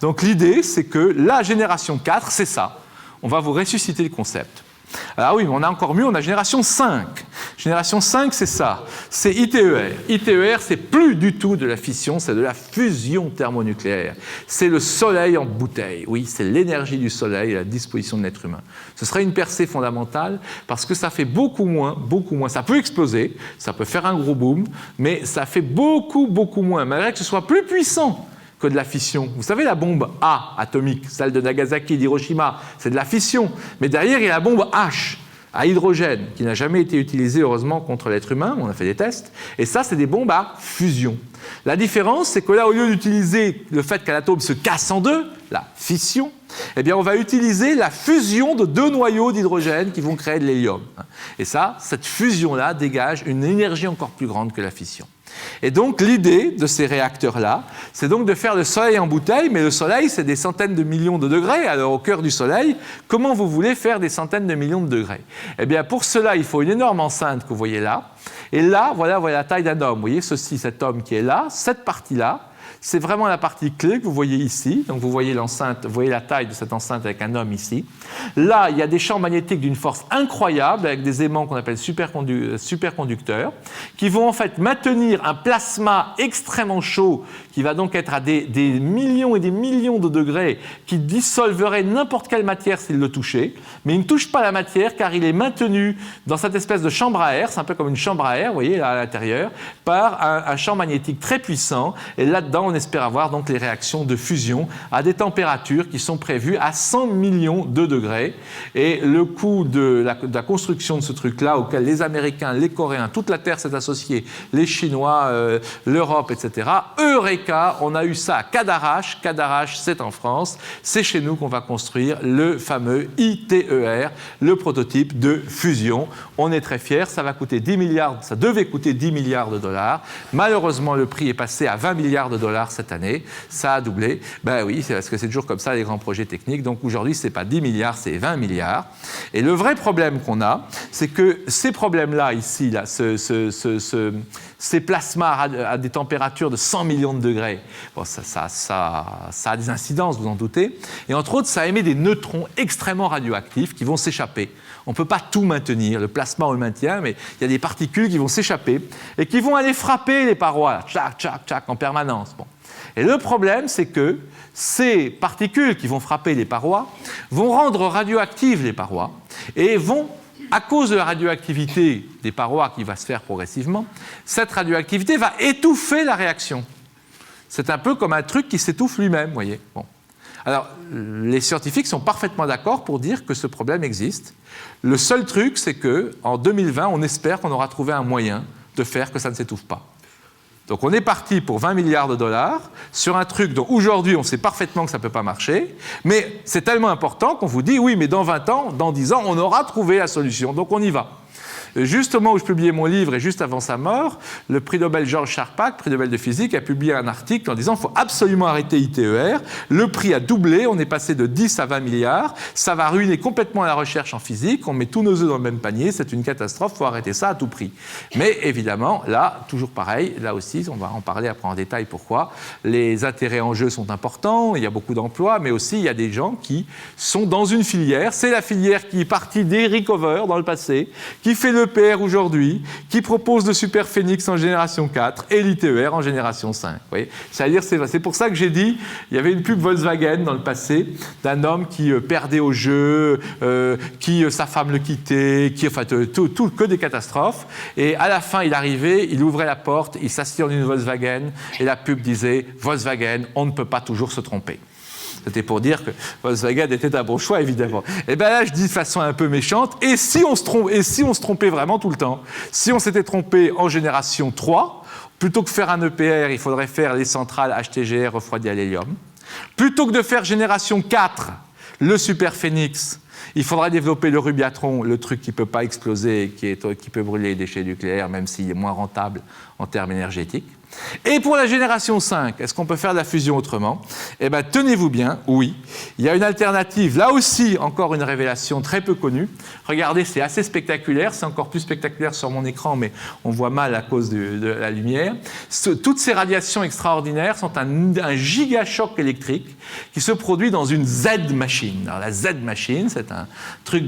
Donc l'idée, c'est que la génération 4, c'est ça, on va vous ressusciter le concept. Ah oui, mais on a encore mieux, on a génération 5. Génération 5, c'est ça, c'est ITER. ITER, c'est plus du tout de la fission, c'est de la fusion thermonucléaire. C'est le soleil en bouteille, oui, c'est l'énergie du soleil à la disposition de l'être humain. Ce serait une percée fondamentale parce que ça fait beaucoup moins, ça peut exploser, ça peut faire un gros boom, mais ça fait beaucoup moins, malgré que ce soit plus puissant que de la fission. Vous savez, la bombe A atomique, celle de Nagasaki et d'Hiroshima, c'est de la fission. Mais derrière, il y a la bombe H, à hydrogène, qui n'a jamais été utilisée, heureusement, contre l'être humain. On a fait des tests. Et ça, c'est des bombes à fusion. La différence, c'est que là, au lieu d'utiliser le fait qu'un atome se casse en deux, la fission, eh bien, on va utiliser la fusion de deux noyaux d'hydrogène qui vont créer de l'hélium. Et ça, cette fusion-là dégage une énergie encore plus grande que la fission. Et donc, l'idée de ces réacteurs-là, c'est donc de faire le soleil en bouteille, mais le soleil, c'est des centaines de millions de degrés. Alors, au cœur du soleil, comment vous voulez faire des centaines de millions de degrés ? Eh bien, pour cela, il faut une énorme enceinte que vous voyez là. Et là, voilà la taille d'un homme. Vous voyez cet homme qui est là, cette partie-là, c'est vraiment la partie clé que vous voyez ici. Donc, vous voyez l'enceinte, vous voyez la taille de cette enceinte avec un homme ici. Là, il y a des champs magnétiques d'une force incroyable avec des aimants qu'on appelle superconducteurs qui vont en fait maintenir un plasma extrêmement chaud qui va donc être à des millions et des millions de degrés qui dissolverait n'importe quelle matière s'il le touchait. Mais il ne touche pas la matière car il est maintenu dans cette espèce de chambre à air, c'est un peu comme une chambre à air, vous voyez là à l'intérieur, par un champ magnétique très puissant. Et là-dedans, on espère avoir donc les réactions de fusion à des températures qui sont prévues à 100 millions de degrés. Et le coût de la construction de ce truc-là, auquel les Américains, les Coréens, toute la Terre s'est associée, les Chinois, l'Europe, etc. Eureka, on a eu ça à Cadarache. Cadarache, c'est en France. C'est chez nous qu'on va construire le fameux ITER, le prototype de fusion. On est très fiers. Ça va coûter 10 milliards, ça devait coûter 10 milliards de dollars. Malheureusement, le prix est passé à 20 milliards de dollars cette année, ça a doublé. Ben oui, c'est parce que c'est toujours comme ça les grands projets techniques. Donc aujourd'hui, c'est pas 10 milliards, c'est 20 milliards. Et le vrai problème qu'on a, c'est que ces problèmes-là, ici, là, ces plasmas à des températures de 100 millions de degrés, bon, ça a des incidences, vous en doutez. Et entre autres, ça émet des neutrons extrêmement radioactifs qui vont s'échapper. On ne peut pas tout maintenir, le plasma on le maintient, mais il y a des particules qui vont s'échapper et qui vont aller frapper les parois, tchac, tchac, tchac, en permanence. Bon. Et le problème, c'est que ces particules qui vont frapper les parois vont rendre radioactives les parois et vont, à cause de la radioactivité des parois qui va se faire progressivement, cette radioactivité va étouffer la réaction. C'est un peu comme un truc qui s'étouffe lui-même, vous voyez. Bon. Alors, les scientifiques sont parfaitement d'accord pour dire que ce problème existe. Le seul truc, c'est qu'en 2020, on espère qu'on aura trouvé un moyen de faire que ça ne s'étouffe pas. Donc on est parti pour 20 milliards de dollars sur un truc dont aujourd'hui on sait parfaitement que ça ne peut pas marcher, mais c'est tellement important qu'on vous dit oui, mais dans 20 ans, dans 10 ans, on aura trouvé la solution, donc on y va. Juste au moment où je publiais mon livre et juste avant sa mort, le prix Nobel Georges Charpak, prix Nobel de physique, a publié un article en disant qu'il faut absolument arrêter ITER. Le prix a doublé, on est passé de 10 à 20 milliards. Ça va ruiner complètement la recherche en physique. On met tous nos œufs dans le même panier. C'est une catastrophe, il faut arrêter ça à tout prix. Mais évidemment, là, toujours pareil, là aussi, on va en parler après en détail pourquoi. Les intérêts en jeu sont importants, il y a beaucoup d'emplois, mais aussi il y a des gens qui sont dans une filière. C'est la filière qui est partie d'Eric Hoover dans le passé, qui fait le l'EPR aujourd'hui, qui propose le Super Phénix en génération 4 et l'ITER en génération 5. Vous voyez, c'est-à-dire, c'est pour ça que j'ai dit, il y avait une pub Volkswagen dans le passé d'un homme qui perdait au jeu, qui sa femme le quittait, enfin tout que des catastrophes. Et à la fin, il arrivait, il ouvrait la porte, il s'assied dans une Volkswagen et la pub disait « Volkswagen, on ne peut pas toujours se tromper ». C'était pour dire que Volkswagen était un bon choix, évidemment. Et bien là, je dis de façon un peu méchante, et si on se trompait vraiment tout le temps? Si on s'était trompé en génération 3, Plutôt que faire un EPR, il faudrait faire les centrales HTGR refroidies à l'hélium. Plutôt que de faire génération 4, le superphénix, il faudra développer le rubiatron, le truc qui ne peut pas exploser, qui peut brûler les déchets nucléaires, même s'il est moins rentable en termes énergétiques. Et pour la génération 5, est-ce qu'on peut faire de la fusion autrement? Eh bien, tenez-vous bien, oui. Il y a une alternative, là aussi, encore une révélation très peu connue. Regardez, c'est assez spectaculaire, c'est encore plus spectaculaire sur mon écran, mais on voit mal à cause de la lumière. Toutes ces radiations extraordinaires sont un gigachoc électrique qui se produit dans une Z-machine. Alors, la Z-machine, c'est un truc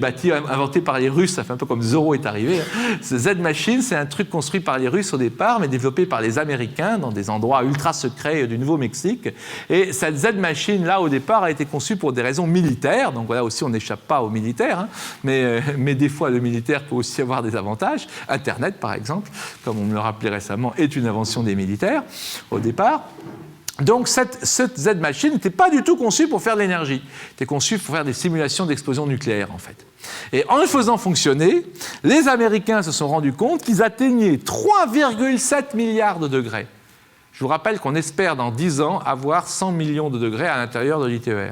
inventé par les Russes, ça fait un peu comme Zorro est arrivé. Cette Z-machine, c'est un truc construit par les Russes au départ, mais développé par les Américains dans des endroits ultra secrets du Nouveau-Mexique. Et cette Z-machine-là, au départ, a été conçue pour des raisons militaires. Donc là aussi, on n'échappe pas aux militaires. Hein. Mais des fois, le militaire peut aussi avoir des avantages. Internet, par exemple, comme on me le rappelait récemment, est une invention des militaires, au départ. Donc cette Z-machine n'était pas du tout conçue pour faire de l'énergie. Elle était conçue pour faire des simulations d'explosion nucléaire, en fait. Et en le faisant fonctionner, les Américains se sont rendus compte qu'ils atteignaient 3,7 milliards de degrés. Je vous rappelle qu'on espère dans 10 ans avoir 100 millions de degrés à l'intérieur de l'ITER.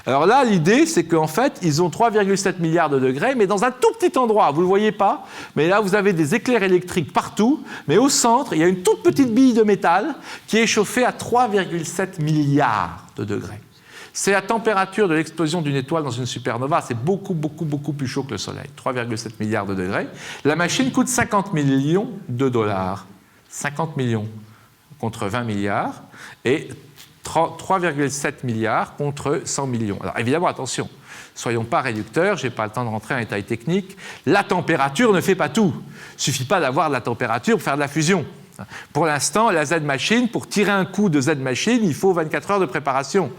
Alors là, l'idée, c'est qu'en fait, ils ont 3,7 milliards de degrés, mais dans un tout petit endroit. Vous ne le voyez pas, mais là, vous avez des éclairs électriques partout. Mais au centre, il y a une toute petite bille de métal qui est chauffée à 3,7 milliards de degrés. C'est la température de l'explosion d'une étoile dans une supernova. C'est beaucoup, beaucoup, beaucoup plus chaud que le Soleil. 3,7 milliards de degrés. La machine coûte 50 millions de dollars. 50 millions contre 20 milliards. Et 3,7 milliards contre 100 millions. Alors évidemment, attention, soyons pas réducteurs, je n'ai pas le temps de rentrer en détail technique. La température ne fait pas tout. Il ne suffit pas d'avoir de la température pour faire de la fusion. Pour l'instant, la Z-machine, pour tirer un coup de Z-machine, il faut 24 heures de préparation.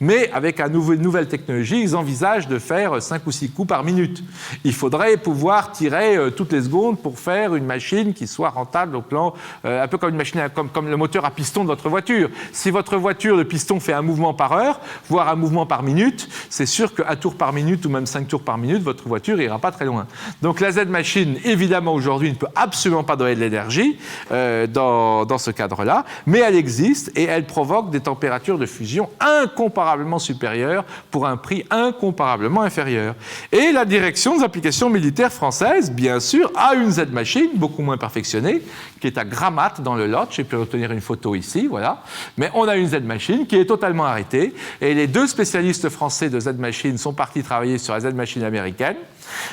Mais avec une nouvelle technologie, ils envisagent de faire 5 ou 6 coups par minute. Il faudrait pouvoir tirer toutes les secondes pour faire une machine qui soit rentable au plan, un peu comme une machine, comme le moteur à piston de votre voiture. Si votre voiture, le piston fait un mouvement par heure, voire un mouvement par minute, c'est sûr qu'un tour par minute ou même 5 tours par minute, votre voiture n'ira pas très loin. Donc la Z-machine, évidemment, aujourd'hui, ne peut absolument pas donner de l'énergie dans ce cadre-là, mais elle existe et elle provoque des températures de fusion incomparablement supérieures pour un prix incomparablement inférieur. Et la direction des applications militaires françaises, bien sûr, a une Z-machine beaucoup moins perfectionnée, qui est à Gramat dans le Lot. J'ai pu retenir une photo ici, voilà. Mais on a une Z-machine qui est totalement arrêtée. Et les deux spécialistes français de Z-machine sont partis travailler sur la Z-machine américaine.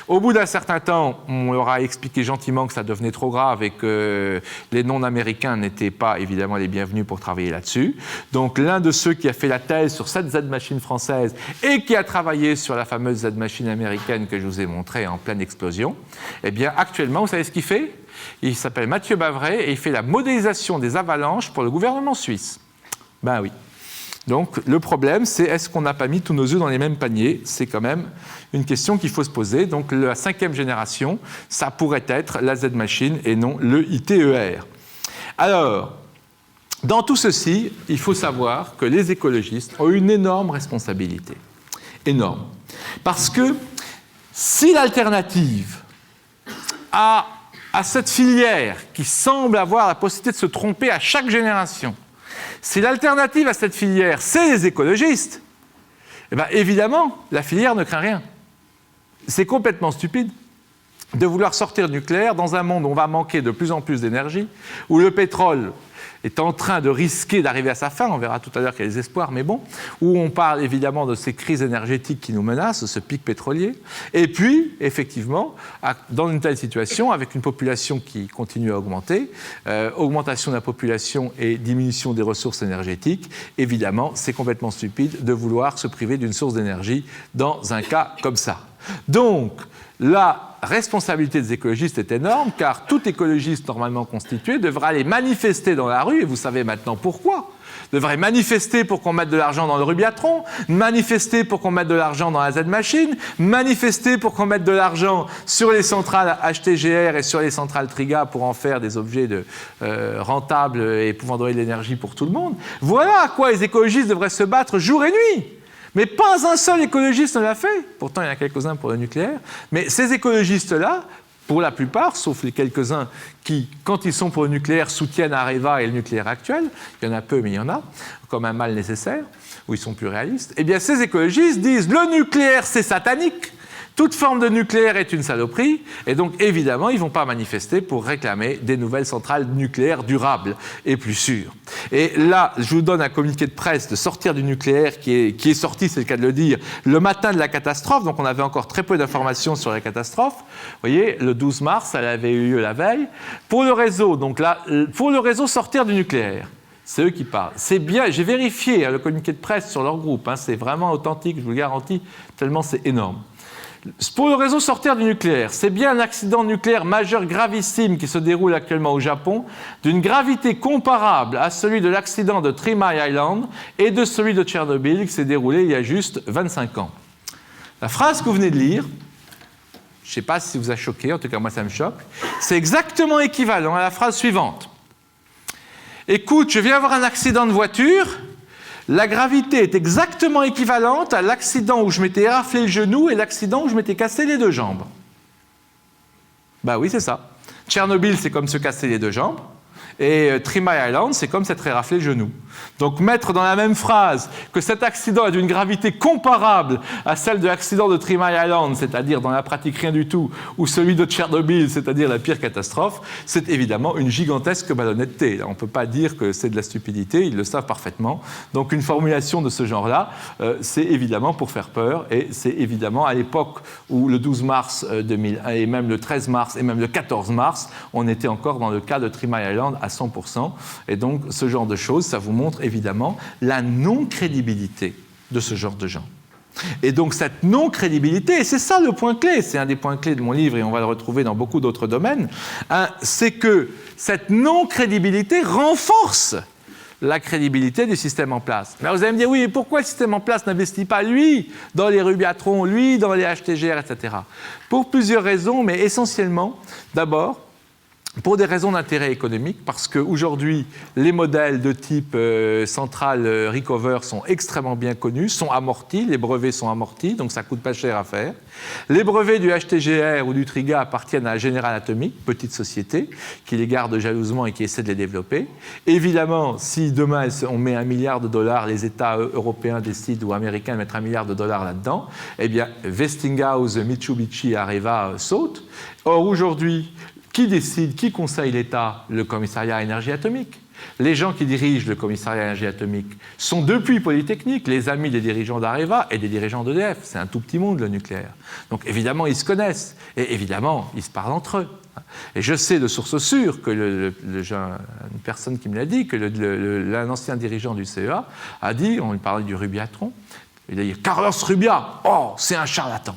Au bout d'un certain temps, on leur a expliqué gentiment que ça devenait trop grave et que les non-américains n'étaient pas évidemment les bienvenus pour travailler là-dessus. Donc l'un de ceux qui a fait la thèse sur cette Z-machine française et qui a travaillé sur la fameuse Z-machine américaine que je vous ai montrée en pleine explosion, eh bien actuellement, vous savez ce qu'il fait? Il s'appelle Mathieu Bavray et il fait la modélisation des avalanches pour le gouvernement suisse. Ben oui. Donc le problème, c'est est-ce qu'on n'a pas mis tous nos œufs dans les mêmes paniers? C'est quand même une question qu'il faut se poser. Donc la 5e génération, ça pourrait être la Z-machine et non le ITER. Alors, dans tout ceci, il faut savoir que les écologistes ont une énorme responsabilité. Énorme. Parce que si l'alternative à cette filière qui semble avoir la possibilité de se tromper à chaque génération, si l'alternative à cette filière, c'est les écologistes, eh bien, évidemment, la filière ne craint rien. C'est complètement stupide de vouloir sortir du nucléaire dans un monde où on va manquer de plus en plus d'énergie, où le pétrole est en train de risquer d'arriver à sa fin, on verra tout à l'heure qu'il y a des espoirs, mais bon, où on parle évidemment de ces crises énergétiques qui nous menacent, ce pic pétrolier, et puis, effectivement, dans une telle situation, avec une population qui continue à augmenter, augmentation de la population et diminution des ressources énergétiques, évidemment, c'est complètement stupide de vouloir se priver d'une source d'énergie dans un cas comme ça. Donc, la responsabilité des écologistes est énorme, car tout écologiste normalement constitué devra aller manifester dans la rue, et vous savez maintenant pourquoi. Devrait manifester pour qu'on mette de l'argent dans le rubiatron, manifester pour qu'on mette de l'argent dans la Z-machine, manifester pour qu'on mette de l'argent sur les centrales HTGR et sur les centrales Triga pour en faire des objets rentables et pouvant donner de l'énergie pour tout le monde. Voilà à quoi les écologistes devraient se battre jour et nuit. Mais pas un seul écologiste ne l'a fait. Pourtant, il y en a quelques-uns pour le nucléaire. Mais ces écologistes-là pour la plupart, sauf les quelques-uns qui, quand ils sont pour le nucléaire, soutiennent Areva et le nucléaire actuel, il y en a peu, mais il y en a, comme un mal nécessaire, où ils sont plus réalistes, eh bien ces écologistes disent « le nucléaire, c'est satanique ». Toute forme de nucléaire est une saloperie, et donc évidemment, ils ne vont pas manifester pour réclamer des nouvelles centrales nucléaires durables et plus sûres. Et là, je vous donne un communiqué de presse de sortir du nucléaire qui est sorti, c'est le cas de le dire, le matin de la catastrophe, donc on avait encore très peu d'informations sur la catastrophe. Vous voyez, le 12 mars, elle avait eu lieu la veille. Pour le réseau, donc là, pour le réseau sortir du nucléaire, c'est eux qui parlent. C'est bien, j'ai vérifié le communiqué de presse sur leur groupe, c'est vraiment authentique, je vous le garantis, tellement c'est énorme. Pour le réseau sortir du nucléaire, c'est bien un accident nucléaire majeur gravissime qui se déroule actuellement au Japon, d'une gravité comparable à celui de l'accident de 3 Mile Island et de celui de Tchernobyl qui s'est déroulé il y a juste 25 ans. La phrase que vous venez de lire, je ne sais pas si vous a choqué, en tout cas moi ça me choque, c'est exactement équivalent à la phrase suivante. Écoute, je viens avoir un accident de voiture. La gravité est exactement équivalente à l'accident où je m'étais éraflé le genou et l'accident où je m'étais cassé les 2 jambes. Ben oui, c'est ça. Tchernobyl, c'est comme se casser les 2 jambes. Et 3 Mile Island, c'est comme s'être éraflé le genou. Donc mettre dans la même phrase que cet accident est d'une gravité comparable à celle de l'accident de 3 Mile Island, c'est-à-dire dans la pratique rien du tout, ou celui de Tchernobyl, c'est-à-dire la pire catastrophe, c'est évidemment une gigantesque malhonnêteté. On ne peut pas dire que c'est de la stupidité, ils le savent parfaitement. Donc une formulation de ce genre-là, c'est évidemment pour faire peur, et c'est évidemment à l'époque où le 12 mars 2001, et même le 13 mars, et même le 14 mars, on était encore dans le cas de 3 Mile Island à 100%. Et donc ce genre de choses, ça vous montre évidemment la non-crédibilité de ce genre de gens. Et donc cette non-crédibilité, et c'est ça le point clé, c'est un des points clés de mon livre et on va le retrouver dans beaucoup d'autres domaines, c'est que cette non-crédibilité renforce la crédibilité du système en place. Mais vous allez me dire, oui, mais pourquoi le système en place n'investit pas, lui, dans les Rubiatron, lui, dans les HTGR, etc. Pour plusieurs raisons, mais essentiellement, d'abord, pour des raisons d'intérêt économique, parce qu'aujourd'hui, les modèles de type central recover sont extrêmement bien connus, sont amortis, les brevets sont amortis, donc ça ne coûte pas cher à faire. Les brevets du HTGR ou du TRIGA appartiennent à General Atomic, petite société, qui les garde jalousement et qui essaie de les développer. Évidemment, si demain on met $1 milliard, les États européens décident ou américains de mettre $1 milliard là-dedans, eh bien Westinghouse, Mitsubishi et Areva sautent. Or aujourd'hui, qui décide, qui conseille l'État? Le commissariat à l'énergie atomique. Les gens qui dirigent le commissariat à l'énergie atomique sont depuis Polytechnique les amis des dirigeants d'Areva et des dirigeants d'EDF. C'est un tout petit monde, le nucléaire. Donc évidemment, ils se connaissent. Et évidemment, ils se parlent entre eux. Et je sais de source sûre que une personne qui me l'a dit, que l'un ancien dirigeant du CEA a dit, on lui parlait du Rubiatron, il a dit « Carlos Rubia, oh, c'est un charlatan ».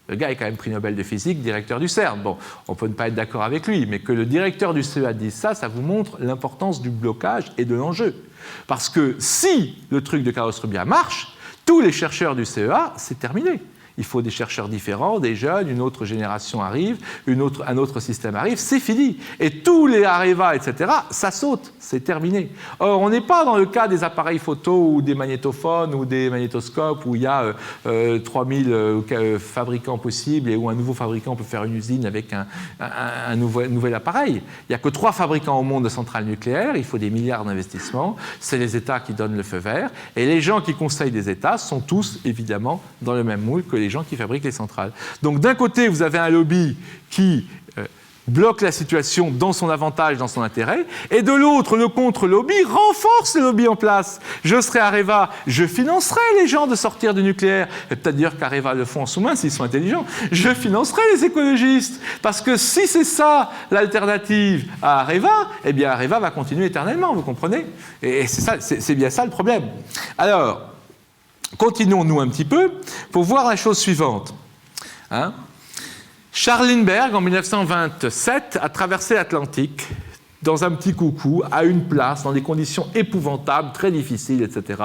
Le gars est quand même prix Nobel de physique, directeur du CERN. Bon, on peut ne pas être d'accord avec lui, mais que le directeur du CEA dise ça, ça vous montre l'importance du blocage et de l'enjeu. Parce que si le truc de Carlos Rubia marche, tous les chercheurs du CEA, c'est terminé. Il faut des chercheurs différents, des jeunes, une autre génération arrive, un autre système arrive, c'est fini. Et tous les Areva, etc., ça saute, c'est terminé. Or, on n'est pas dans le cas des appareils photo ou des magnétophones ou des magnétoscopes où il y a 3000 fabricants possibles et où un nouveau fabricant peut faire une usine avec un nouvel appareil. Il n'y a que 3 fabricants au monde de centrales nucléaires, il faut des milliards d'investissements, c'est les États qui donnent le feu vert, et les gens qui conseillent des États sont tous, évidemment, dans le même moule que les gens qui fabriquent les centrales. Donc d'un côté, vous avez un lobby qui bloque la situation dans son avantage, dans son intérêt, et de l'autre, le contre-lobby renforce le lobby en place. Je serai Areva, je financerai les gens de sortir du nucléaire, et peut-être dire qu'Areva le font en sous-main s'ils sont intelligents, je financerai les écologistes, parce que si c'est ça l'alternative à Areva, eh bien Areva va continuer éternellement, vous comprenez? Et c'est bien ça le problème. Alors, continuons-nous un petit peu pour voir la chose suivante. Charles Lindbergh, en 1927, a traversé l'Atlantique dans un petit coucou, à une place, dans des conditions épouvantables, très difficiles, etc.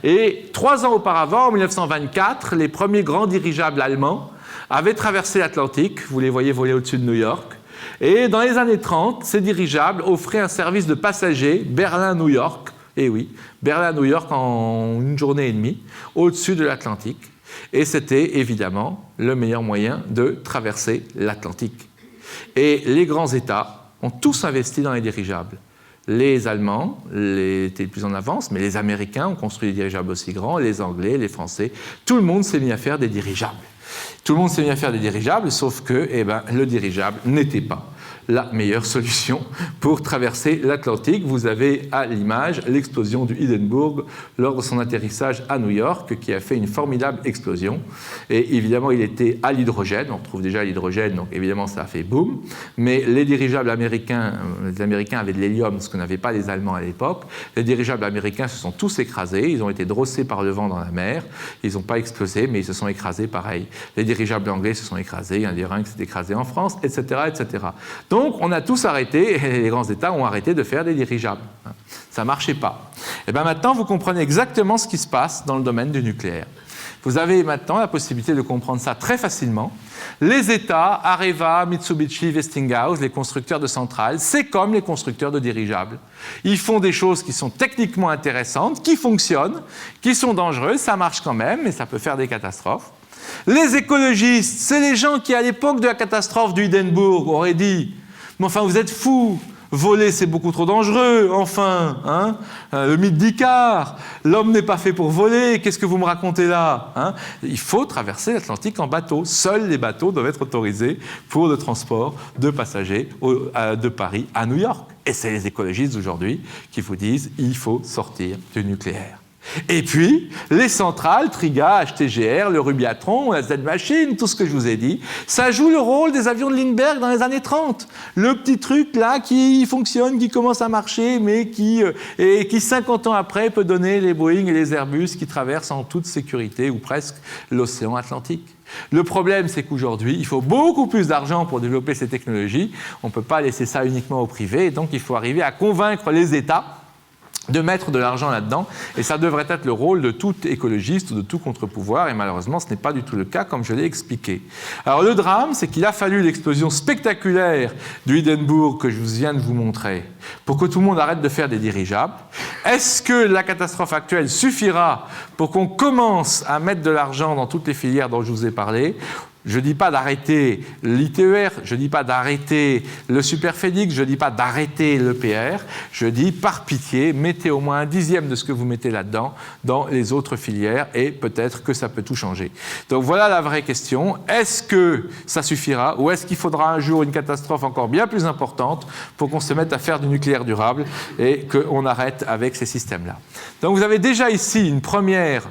Et 3 ans auparavant, en 1924, les premiers grands dirigeables allemands avaient traversé l'Atlantique, vous les voyez voler au-dessus de New York, et dans les années 30, ces dirigeables offraient un service de passagers Berlin-New York, et oui, Berlin-New York en 1 journée et demie, au-dessus de l'Atlantique. Et c'était évidemment le meilleur moyen de traverser l'Atlantique. Et les grands États ont tous investi dans les dirigeables. Les Allemands étaient plus en avance, mais les Américains ont construit des dirigeables aussi grands, les Anglais, les Français. Tout le monde s'est mis à faire des dirigeables. Tout le monde s'est mis à faire des dirigeables, sauf que le dirigeable n'était pas la meilleure solution pour traverser l'Atlantique. Vous avez à l'image l'explosion du Hindenburg lors de son atterrissage à New York, qui a fait une formidable explosion. Et évidemment, il était à l'hydrogène. On retrouve déjà l'hydrogène, donc évidemment, ça a fait boum. Mais les dirigeables américains, les Américains avaient de l'hélium, ce que n'avaient pas les Allemands à l'époque. Les dirigeables américains se sont tous écrasés. Ils ont été drossés par le vent dans la mer. Ils n'ont pas explosé, mais ils se sont écrasés pareil. Les dirigeables anglais se sont écrasés. Il y en a des uns qui s'est écrasé en France, etc., etc. Donc, on a tous arrêté, et les grands États ont arrêté de faire des dirigeables. Ça ne marchait pas. Et bien maintenant, vous comprenez exactement ce qui se passe dans le domaine du nucléaire. Vous avez maintenant la possibilité de comprendre ça très facilement. Les États, Areva, Mitsubishi, Westinghouse, les constructeurs de centrales, c'est comme les constructeurs de dirigeables. Ils font des choses qui sont techniquement intéressantes, qui fonctionnent, qui sont dangereuses, ça marche quand même, mais ça peut faire des catastrophes. Les écologistes, c'est les gens qui, à l'époque de la catastrophe du Hindenburg, auraient dit « Mais enfin, vous êtes fous, voler, c'est beaucoup trop dangereux, enfin, hein, le mythe d'Icare, l'homme n'est pas fait pour voler, qu'est-ce que vous me racontez là, hein ?» Il faut traverser l'Atlantique en bateau. Seuls les bateaux doivent être autorisés pour le transport de passagers de Paris à New York. Et c'est les écologistes d'aujourd'hui qui vous disent « Il faut sortir du nucléaire ». Et puis, les centrales, Triga, HTGR, le Rubiatron, la Z-Machine, tout ce que je vous ai dit, ça joue le rôle des avions de Lindbergh dans les années 30. Le petit truc là qui fonctionne, qui commence à marcher, mais qui 50 ans après, peut donner les Boeing et les Airbus qui traversent en toute sécurité, ou presque, l'océan Atlantique. Le problème, c'est qu'aujourd'hui, il faut beaucoup plus d'argent pour développer ces technologies. On ne peut pas laisser ça uniquement au privé, et donc il faut arriver à convaincre les États de mettre de l'argent là-dedans, et ça devrait être le rôle de tout écologiste ou de tout contre-pouvoir, et malheureusement ce n'est pas du tout le cas comme je l'ai expliqué. Alors le drame, c'est qu'il a fallu l'explosion spectaculaire du Hindenburg que je viens de vous montrer pour que tout le monde arrête de faire des dirigeables. Est-ce que la catastrophe actuelle suffira pour qu'on commence à mettre de l'argent dans toutes les filières dont je vous ai parlé ? Je ne dis pas d'arrêter l'ITER, je ne dis pas d'arrêter le Superphénix, je ne dis pas d'arrêter l'EPR, je dis par pitié, mettez au moins 1/10 de ce que vous mettez là-dedans dans les autres filières et peut-être que ça peut tout changer. Donc voilà la vraie question. Est-ce que ça suffira ou est-ce qu'il faudra un jour une catastrophe encore bien plus importante pour qu'on se mette à faire du nucléaire durable et qu'on arrête avec ces systèmes-là? Donc vous avez déjà ici une première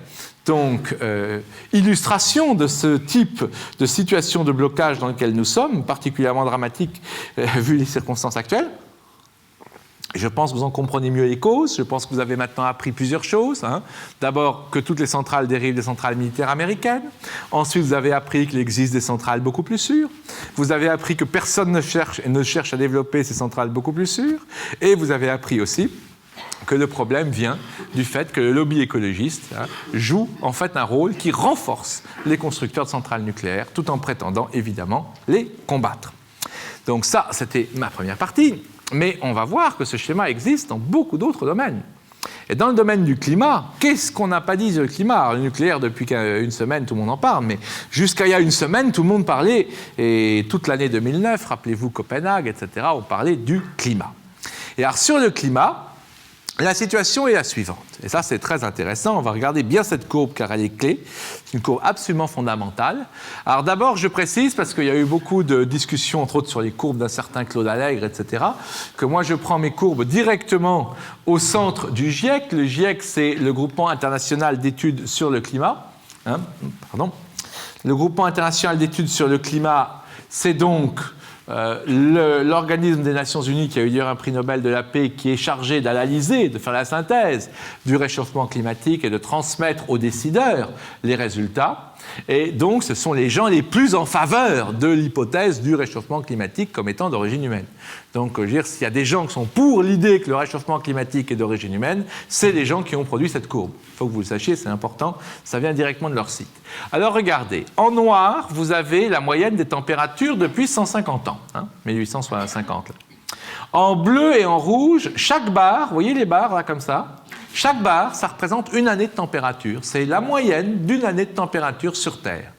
illustration de ce type de situation de blocage dans lequel nous sommes, particulièrement dramatique vu les circonstances actuelles. Je pense que vous en comprenez mieux les causes. Je pense que vous avez maintenant appris plusieurs choses. D'abord, que toutes les centrales dérivent des centrales militaires américaines. Ensuite, vous avez appris qu'il existe des centrales beaucoup plus sûres. Vous avez appris que personne ne cherche à développer ces centrales beaucoup plus sûres. Et vous avez appris aussi que le problème vient du fait que le lobby écologiste joue en fait un rôle qui renforce les constructeurs de centrales nucléaires tout en prétendant évidemment les combattre. Donc ça, c'était ma première partie, mais on va voir que ce schéma existe dans beaucoup d'autres domaines. Et dans le domaine du climat, qu'est-ce qu'on n'a pas dit sur le climat? Alors, le nucléaire, depuis une semaine, tout le monde en parle, mais jusqu'à il y a une semaine, tout le monde parlait, et toute l'année 2009, rappelez-vous Copenhague, etc., on parlait du climat. Et alors sur le climat, la situation est la suivante, et ça c'est très intéressant, on va regarder bien cette courbe car elle est clé, c'est une courbe absolument fondamentale. Alors d'abord je précise, parce qu'il y a eu beaucoup de discussions entre autres sur les courbes d'un certain Claude Allègre, etc., que moi je prends mes courbes directement au centre du GIEC. Le GIEC c'est le groupement international d'études sur le climat. Le groupement international d'études sur le climat, c'est donc l'organisme des Nations Unies qui a eu d'ailleurs un prix Nobel de la paix qui est chargé d'analyser, de faire la synthèse du réchauffement climatique et de transmettre aux décideurs les résultats. Et donc, ce sont les gens les plus en faveur de l'hypothèse du réchauffement climatique comme étant d'origine humaine. Donc, je veux dire, s'il y a des gens qui sont pour l'idée que le réchauffement climatique est d'origine humaine, c'est les gens qui ont produit cette courbe. Il faut que vous le sachiez, c'est important, ça vient directement de leur site. Alors, regardez, en noir, vous avez la moyenne des températures depuis 150 ans, 1850. Là. En bleu et en rouge, chaque barre, vous voyez les barres là comme ça, chaque barre, ça représente une année de température. C'est la moyenne d'une année de température sur Terre.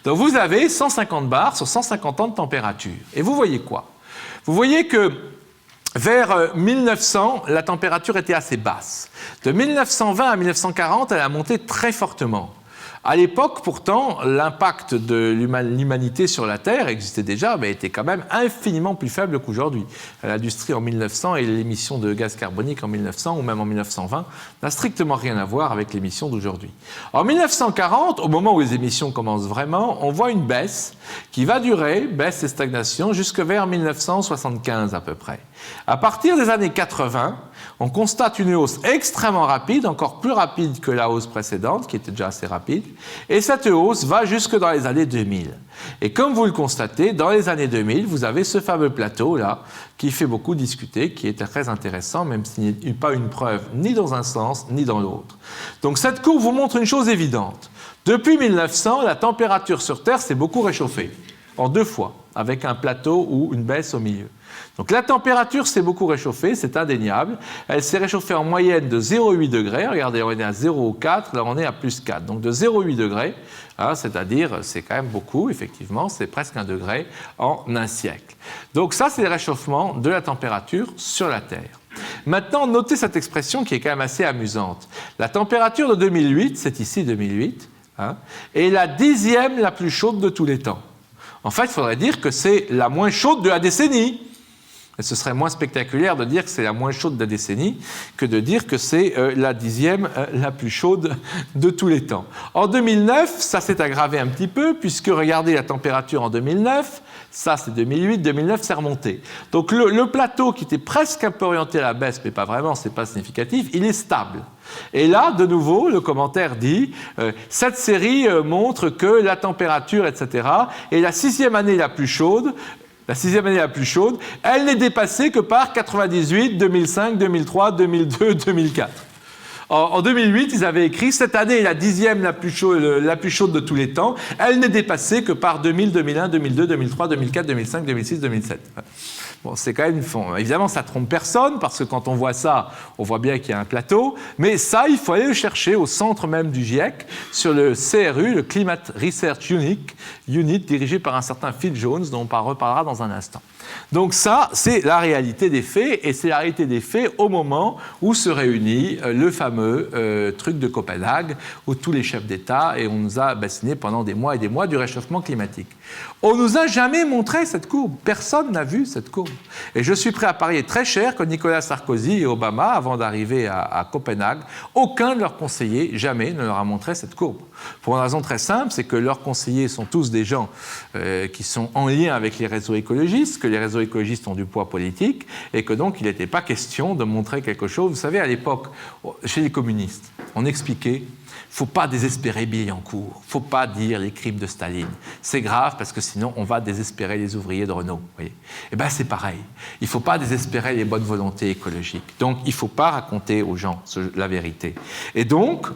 Donc vous avez 150 bars sur 150 ans de température. Et vous voyez quoi? Vous voyez que vers 1900, la température était assez basse. De 1920 à 1940, elle a monté très fortement. À l'époque, pourtant, l'impact de l'humanité sur la Terre existait déjà, mais était quand même infiniment plus faible qu'aujourd'hui. L'industrie en 1900 et l'émission de gaz carbonique en 1900 ou même en 1920 n'a strictement rien à voir avec l'émission d'aujourd'hui. En 1940, au moment où les émissions commencent vraiment, on voit une baisse qui va durer, baisse et stagnation, jusque vers 1975 à peu près. À partir des années 80, on constate une hausse extrêmement rapide, encore plus rapide que la hausse précédente, qui était déjà assez rapide, et cette hausse va jusque dans les années 2000. Et comme vous le constatez, dans les années 2000, vous avez ce fameux plateau-là, qui fait beaucoup discuter, qui est très intéressant, même s'il n'y a pas une preuve ni dans un sens, ni dans l'autre. Donc cette courbe vous montre une chose évidente. Depuis 1900, la température sur Terre s'est beaucoup réchauffée, en 2 fois, avec un plateau ou une baisse au milieu. Donc la température s'est beaucoup réchauffée, c'est indéniable. Elle s'est réchauffée en moyenne de 0,8 degrés. Regardez, on est à 0,4, là on est à plus 4. Donc de 0,8 degrés, hein, c'est-à-dire c'est quand même beaucoup, effectivement, c'est presque 1 degré en un siècle. Donc ça, c'est le réchauffement de la température sur la Terre. Maintenant, notez cette expression qui est quand même assez amusante. La température de 2008, c'est ici 2008, hein, est la 10e la plus chaude de tous les temps. En fait, il faudrait dire que c'est la moins chaude de la décennie. Et ce serait moins spectaculaire de dire que c'est la moins chaude de la décennie que de dire que c'est la 10e la plus chaude de tous les temps. En 2009, ça s'est aggravé un petit peu, puisque regardez la température en 2009, ça c'est 2008, 2009 c'est remonté. Donc le plateau qui était presque un peu orienté à la baisse, mais pas vraiment, c'est pas significatif, il est stable. Et là, de nouveau, le commentaire dit cette série montre que la température, etc., est la 6e année la plus chaude. La 6e année la plus chaude, elle n'est dépassée que par 98, 2005, 2003, 2002, 2004. En 2008, ils avaient écrit « Cette année est la 10e la plus chaude de tous les temps. Elle n'est dépassée que par 2000, 2001, 2002, 2003, 2004, 2005, 2006, 2007. » Bon, c'est quand même... Évidemment, ça trompe personne, parce que quand on voit ça, on voit bien qu'il y a un plateau. Mais ça, il faut aller le chercher au centre même du GIEC, sur le CRU, le Climate Research Unit, dirigé par un certain Phil Jones, dont on reparlera dans un instant. Donc ça, c'est la réalité des faits, et c'est la réalité des faits au moment où se réunit le fameux truc de Copenhague, où tous les chefs d'État, et on nous a bassiné pendant des mois et des mois du réchauffement climatique. On ne nous a jamais montré cette courbe. Personne n'a vu cette courbe. Et je suis prêt à parier très cher que Nicolas Sarkozy et Obama, avant d'arriver à Copenhague, aucun de leurs conseillers, jamais, ne leur a montré cette courbe. Pour une raison très simple, c'est que leurs conseillers sont tous des gens qui sont en lien avec les réseaux écologistes, que les réseaux écologistes ont du poids politique, et que donc il n'était pas question de montrer quelque chose. Vous savez, à l'époque, chez les communistes, on expliquait il ne faut pas désespérer Billancourt, il ne faut pas dire les crimes de Staline. C'est grave parce que sinon on va désespérer les ouvriers de Renault. Et bien c'est pareil, il ne faut pas désespérer les bonnes volontés écologiques. Donc il ne faut pas raconter aux gens la vérité. Et donc,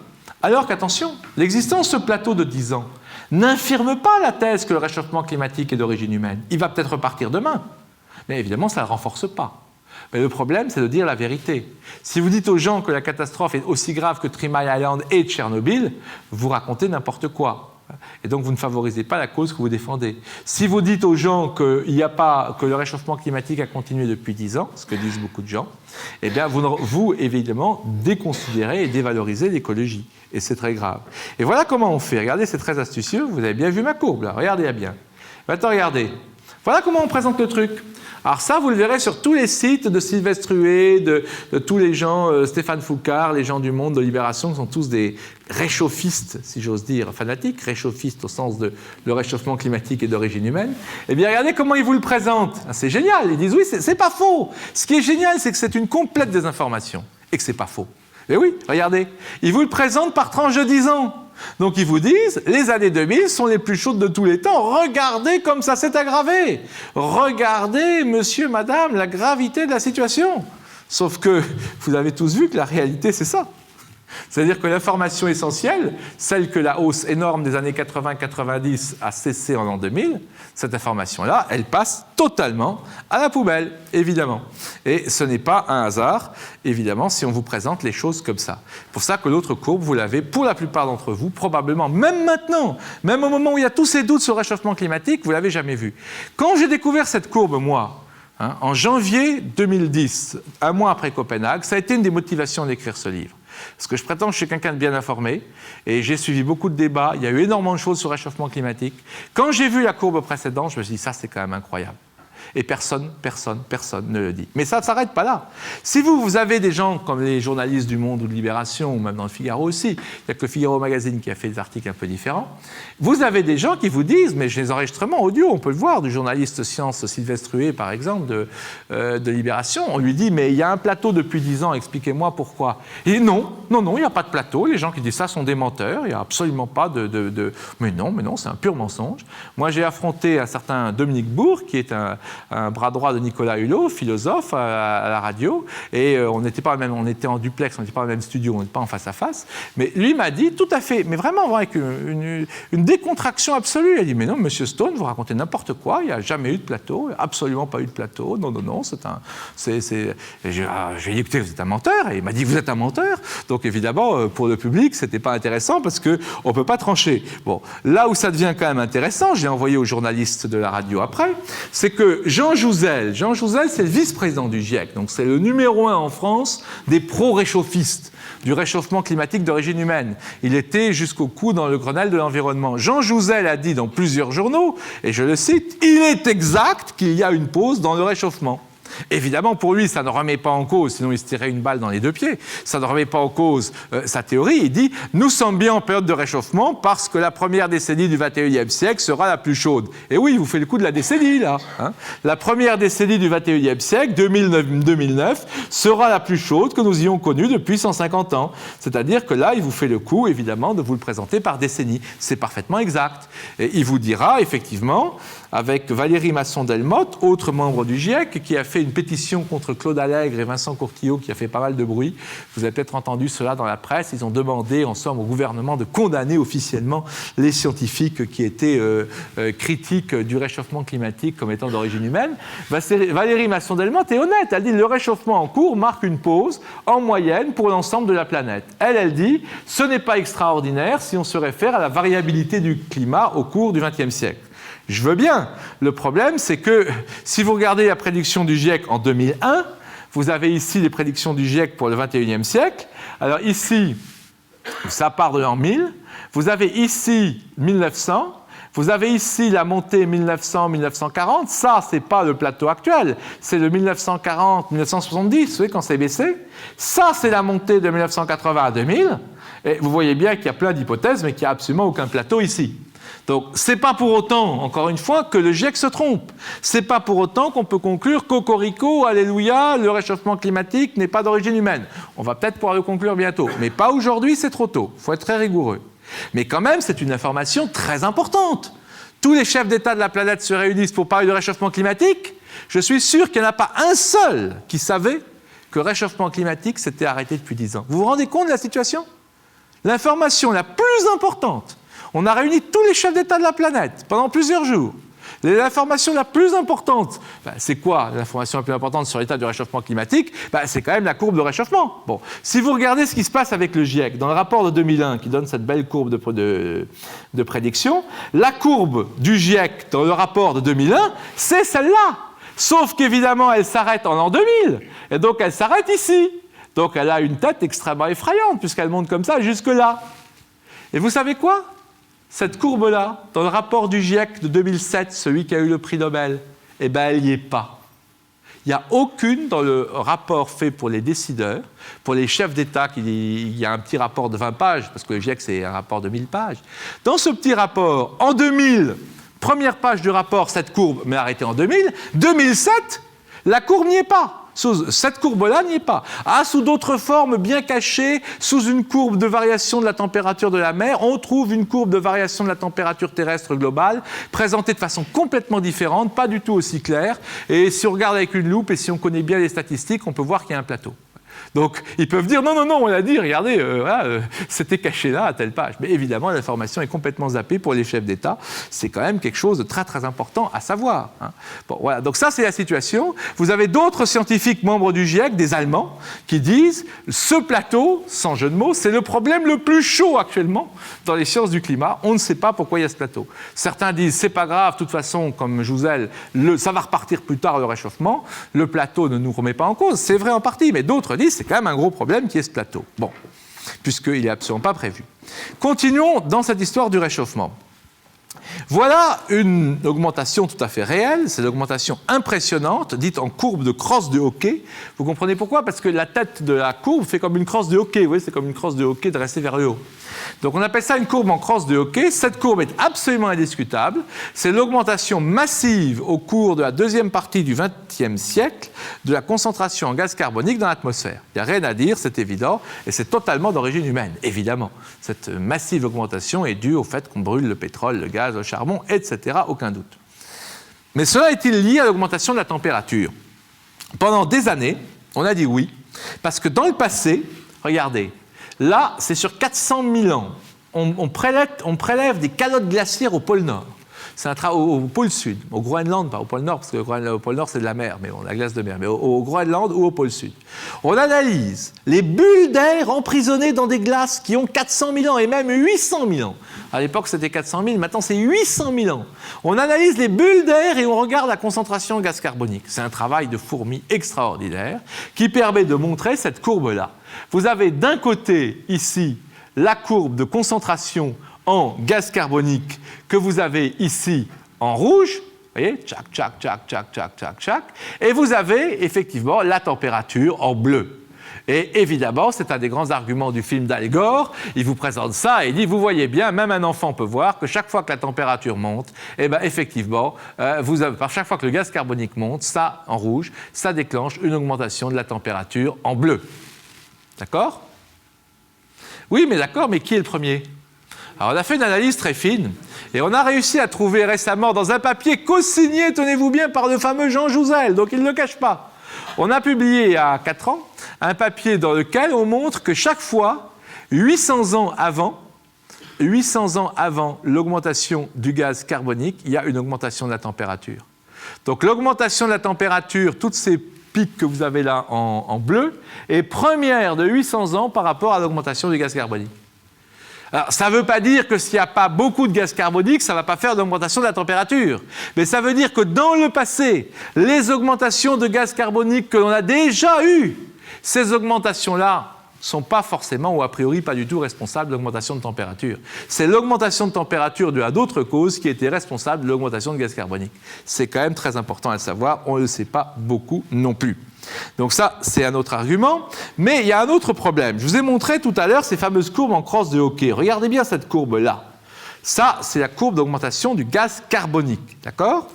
alors qu'attention, l'existence de ce plateau de 10 ans n'infirme pas la thèse que le réchauffement climatique est d'origine humaine. Il va peut-être repartir demain, mais évidemment ça ne le renforce pas. Mais le problème, c'est de dire la vérité. Si vous dites aux gens que la catastrophe est aussi grave que Three Mile Island et Tchernobyl, vous racontez n'importe quoi. Et donc, vous ne favorisez pas la cause que vous défendez. Si vous dites aux gens que le réchauffement climatique a continué depuis 10 ans, ce que disent beaucoup de gens, eh bien, vous, évidemment, déconsidérez et dévalorisez l'écologie. Et c'est très grave. Et voilà comment on fait. Regardez, c'est très astucieux. Vous avez bien vu ma courbe, là. Regardez bien. Maintenant, regardez. Voilà comment on présente le truc. Alors ça, vous le verrez sur tous les sites de Sylvestre Huet, de tous les gens, Stéphane Foucard, les gens du Monde, de Libération, qui sont tous des réchauffistes, si j'ose dire, fanatiques, réchauffistes au sens de le réchauffement climatique est d'origine humaine. Eh bien, regardez comment ils vous le présentent. C'est génial. Ils disent oui, c'est pas faux. Ce qui est génial, c'est que c'est une complète désinformation et que c'est pas faux. Et oui, regardez. Ils vous le présentent par tranche de 10 ans. Donc ils vous disent, les années 2000 sont les plus chaudes de tous les temps. Regardez comme ça s'est aggravé. Regardez, monsieur, madame, la gravité de la situation. Sauf que vous avez tous vu que la réalité, c'est ça. C'est-à-dire que l'information essentielle, celle que la hausse énorme des années 80-90 a cessé en l'an 2000, cette information-là, elle passe totalement à la poubelle, évidemment. Et ce n'est pas un hasard, évidemment, si on vous présente les choses comme ça. C'est pour ça que l'autre courbe, vous l'avez, pour la plupart d'entre vous, probablement, même maintenant, même au moment où il y a tous ces doutes sur le réchauffement climatique, vous ne l'avez jamais vu. Quand j'ai découvert cette courbe, moi, en janvier 2010, un mois après Copenhague, ça a été une des motivations d'écrire ce livre. Parce que je prétends que je suis quelqu'un de bien informé et j'ai suivi beaucoup de débats, il y a eu énormément de choses sur le réchauffement climatique. Quand j'ai vu la courbe précédente, je me suis dit, ça c'est quand même incroyable. Et personne ne le dit. Mais ça ne s'arrête pas là. Si vous avez des gens comme les journalistes du Monde ou de Libération, ou même dans le Figaro aussi, il n'y a que le Figaro Magazine qui a fait des articles un peu différents, vous avez des gens qui vous disent, mais j'ai des enregistrements audio, on peut le voir, du journaliste science Sylvestre Huet, par exemple, de Libération, on lui dit, mais il y a un plateau depuis 10 ans, expliquez-moi pourquoi. Et non, il n'y a pas de plateau, les gens qui disent ça sont des menteurs, il n'y a absolument pas de... Mais non, c'est un pur mensonge. Moi, j'ai affronté un certain Dominique Bourg, qui est un bras droit de Nicolas Hulot, philosophe à la radio, et on était en duplex, on n'était pas dans le même studio, on n'était pas en face à face, mais lui m'a dit tout à fait, mais vraiment avec une décontraction absolue. Il a dit, mais non, monsieur Stone, vous racontez n'importe quoi, il n'y a jamais eu de plateau, absolument pas eu de plateau, non, je lui ai dit, écoutez, vous êtes un menteur, et il m'a dit, vous êtes un menteur, donc évidemment, pour le public, c'était pas intéressant, parce qu'on ne peut pas trancher. Bon, là où ça devient quand même intéressant, je l'ai envoyé aux journalistes de la radio après, c'est que Jean Jouzel, c'est le vice-président du GIEC, donc c'est le numéro 1 en France des pro-réchauffistes, du réchauffement climatique d'origine humaine. Il était jusqu'au cou dans le Grenelle de l'environnement. Jean Jouzel a dit dans plusieurs journaux, et je le cite, « Il est exact qu'il y a une pause dans le réchauffement ». Évidemment, pour lui, ça ne remet pas en cause, sinon il se tirait une balle dans les deux pieds, ça ne remet pas en cause sa théorie. Il dit « Nous sommes bien en période de réchauffement parce que la première décennie du XXIe siècle sera la plus chaude. » Et oui, il vous fait le coup de la décennie, là. La première décennie du XXIe siècle, 2009, sera la plus chaude que nous ayons connue depuis 150 ans. C'est-à-dire que là, il vous fait le coup, évidemment, de vous le présenter par décennie. C'est parfaitement exact. Et il vous dira, effectivement, avec Valérie Masson-Delmotte, autre membre du GIEC, qui a fait une pétition contre Claude Allègre et Vincent Courtillot, qui a fait pas mal de bruit. Vous avez peut-être entendu cela dans la presse. Ils ont demandé, en somme, au gouvernement de condamner officiellement les scientifiques qui étaient critiques du réchauffement climatique comme étant d'origine humaine. Valérie Masson-Delmotte est honnête. Elle dit que le réchauffement en cours marque une pause, en moyenne, pour l'ensemble de la planète. Elle dit « Ce n'est pas extraordinaire si on se réfère à la variabilité du climat au cours du XXe siècle ». Je veux bien. Le problème, c'est que si vous regardez la prédiction du GIEC en 2001, vous avez ici les prédictions du GIEC pour le XXIe siècle. Alors ici, ça part de l'an 1000. Vous avez ici 1900. Vous avez ici la montée 1900-1940. Ça, ce n'est pas le plateau actuel. C'est le 1940-1970, vous savez, quand c'est baissé. Ça, c'est la montée de 1980 à 2000. Et vous voyez bien qu'il y a plein d'hypothèses, mais qu'il n'y a absolument aucun plateau ici. Donc, ce n'est pas pour autant, encore une fois, que le GIEC se trompe. Ce n'est pas pour autant qu'on peut conclure cocorico, alléluia, le réchauffement climatique n'est pas d'origine humaine. On va peut-être pouvoir le conclure bientôt, mais pas aujourd'hui, c'est trop tôt. Il faut être très rigoureux. Mais quand même, c'est une information très importante. Tous les chefs d'État de la planète se réunissent pour parler de réchauffement climatique. Je suis sûr qu'il n'y en a pas un seul qui savait que le réchauffement climatique s'était arrêté depuis 10 ans. Vous vous rendez compte de la situation ? L'information la plus importante, on a réuni tous les chefs d'État de la planète pendant plusieurs jours. L'information la plus importante, c'est quoi l'information la plus importante sur l'état du réchauffement climatique ? C'est quand même la courbe de réchauffement. Bon, si vous regardez ce qui se passe avec le GIEC, dans le rapport de 2001, qui donne cette belle courbe de prédiction, la courbe du GIEC dans le rapport de 2001, c'est celle-là. Sauf qu'évidemment, elle s'arrête en l'an 2000, et donc elle s'arrête ici. Donc elle a une tête extrêmement effrayante, puisqu'elle monte comme ça jusque-là. Et vous savez quoi ? Cette courbe-là, dans le rapport du GIEC de 2007, celui qui a eu le prix Nobel, elle n'y est pas. Il n'y a aucune dans le rapport fait pour les décideurs, pour les chefs d'État, il y a un petit rapport de 20 pages, parce que le GIEC, c'est un rapport de 1000 pages. Dans ce petit rapport, en 2000, première page du rapport, cette courbe, mais arrêtée en 2000, 2007, la courbe n'y est pas. Cette courbe-là n'y est pas. Sous d'autres formes bien cachées, sous une courbe de variation de la température de la mer, on trouve une courbe de variation de la température terrestre globale, présentée de façon complètement différente, pas du tout aussi claire. Et si on regarde avec une loupe et si on connaît bien les statistiques, on peut voir qu'il y a un plateau. Donc, ils peuvent dire, non, on a dit, regardez, c'était caché là, à telle page. Mais évidemment, l'information est complètement zappée pour les chefs d'État. C'est quand même quelque chose de très, très important à savoir. Hein. Bon, voilà. Donc ça, c'est la situation. Vous avez d'autres scientifiques membres du GIEC, des Allemands, qui disent, ce plateau, sans jeu de mots, c'est le problème le plus chaud actuellement dans les sciences du climat. On ne sait pas pourquoi il y a ce plateau. Certains disent, c'est pas grave, de toute façon, comme Jouzel, ça va repartir plus tard, le réchauffement. Le plateau ne nous remet pas en cause. C'est vrai en partie, mais d'autres disent, c'est quand même un gros problème qui est ce plateau. Bon, puisqu'il n'est absolument pas prévu. Continuons dans cette histoire du réchauffement. Voilà une augmentation tout à fait réelle, c'est l'augmentation impressionnante, dite en courbe de crosse de hockey. Vous comprenez pourquoi? Parce que la tête de la courbe fait comme une crosse de hockey, vous voyez, c'est comme une crosse de hockey dressée vers le haut. Donc on appelle ça une courbe en crosse de hockey. Cette courbe est absolument indiscutable. C'est l'augmentation massive au cours de la deuxième partie du XXe siècle de la concentration en gaz carbonique dans l'atmosphère. Il n'y a rien à dire, c'est évident, et c'est totalement d'origine humaine, évidemment. Cette massive augmentation est due au fait qu'on brûle le pétrole, le gaz, le charbon, etc., aucun doute. Mais cela est-il lié à l'augmentation de la température? Pendant des années, on a dit oui, parce que dans le passé, regardez, là, c'est sur 400 000 ans, on prélève des calottes glaciaires au pôle Nord. C'est au pôle Sud, au Groenland, pas au pôle Nord, parce que au pôle Nord, c'est de la mer, mais la glace de mer, mais au Groenland ou au pôle Sud. On analyse les bulles d'air emprisonnées dans des glaces qui ont 400 000 ans et même 800 000 ans. À l'époque, c'était 400 000, maintenant, c'est 800 000 ans. On analyse les bulles d'air et on regarde la concentration en gaz carbonique. C'est un travail de fourmi extraordinaire qui permet de montrer cette courbe-là. Vous avez d'un côté, ici, la courbe de concentration en gaz carbonique que vous avez ici en rouge, vous voyez, tchac, tchac, tchac, tchac, tchac, tchac, tchac, et vous avez effectivement la température en bleu. Et évidemment, c'est un des grands arguments du film d'Al Gore, il vous présente ça et il dit, vous voyez bien, même un enfant peut voir que chaque fois que la température monte, eh bien effectivement, par chaque fois que le gaz carbonique monte, ça en rouge, ça déclenche une augmentation de la température en bleu. D'accord? Oui, mais d'accord, mais qui est le premier? Alors, on a fait une analyse très fine et on a réussi à trouver récemment dans un papier co-signé, tenez-vous bien, par le fameux Jean Jouzel, donc il ne le cache pas. On a publié il y a 4 ans un papier dans lequel on montre que chaque fois, 800 ans avant l'augmentation du gaz carbonique, il y a une augmentation de la température. Donc l'augmentation de la température, toutes ces pics que vous avez là en bleu, est première de 800 ans par rapport à l'augmentation du gaz carbonique. Alors, ça ne veut pas dire que s'il n'y a pas beaucoup de gaz carbonique, ça ne va pas faire d'augmentation de la température. Mais ça veut dire que dans le passé, les augmentations de gaz carbonique que l'on a déjà eues, ces augmentations-là ne sont pas forcément ou a priori pas du tout responsables de l'augmentation de température. C'est l'augmentation de température due à d'autres causes qui était responsable de l'augmentation de gaz carbonique. C'est quand même très important à le savoir, on ne le sait pas beaucoup non plus. Donc ça, c'est un autre argument. Mais il y a un autre problème. Je vous ai montré tout à l'heure ces fameuses courbes en crosse de hockey. Regardez bien cette courbe-là. Ça, c'est la courbe d'augmentation du gaz carbonique. D'accord ?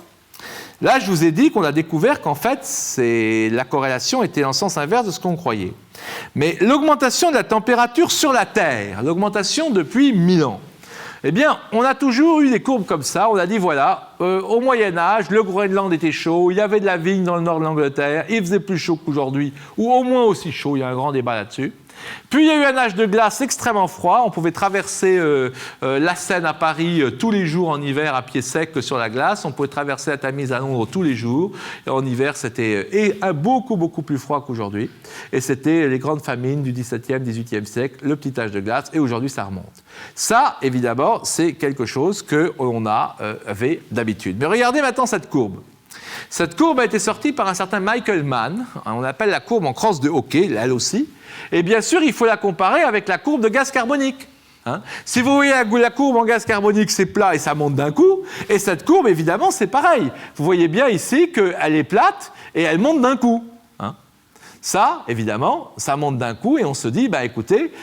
Là, je vous ai dit qu'on a découvert qu'en fait, la corrélation était en sens inverse de ce qu'on croyait. Mais l'augmentation de la température sur la Terre, l'augmentation depuis 1000 ans, eh bien, on a toujours eu des courbes comme ça. On a dit, voilà, au Moyen-Âge, le Groenland était chaud, il y avait de la vigne dans le nord de l'Angleterre, il faisait plus chaud qu'aujourd'hui, ou au moins aussi chaud, il y a un grand débat là-dessus. Puis il y a eu un âge de glace extrêmement froid, on pouvait traverser la Seine à Paris tous les jours en hiver à pied sec sur la glace, on pouvait traverser la Tamise à Londres tous les jours, et en hiver c'était beaucoup plus froid qu'aujourd'hui, et c'était les grandes famines du XVIIe, XVIIIe siècle, le petit âge de glace, et aujourd'hui ça remonte. Ça, évidemment, c'est quelque chose qu'on avait d'habitude. Mais regardez maintenant cette courbe. Cette courbe a été sortie par un certain Michael Mann, on appelle la courbe en crosse de hockey, elle aussi, et bien sûr, il faut la comparer avec la courbe de gaz carbonique. Si vous voyez la courbe en gaz carbonique, c'est plat et ça monte d'un coup, et cette courbe, évidemment, c'est pareil. Vous voyez bien ici qu'elle est plate et elle monte d'un coup. Ça, évidemment, ça monte d'un coup et on se dit, écoutez,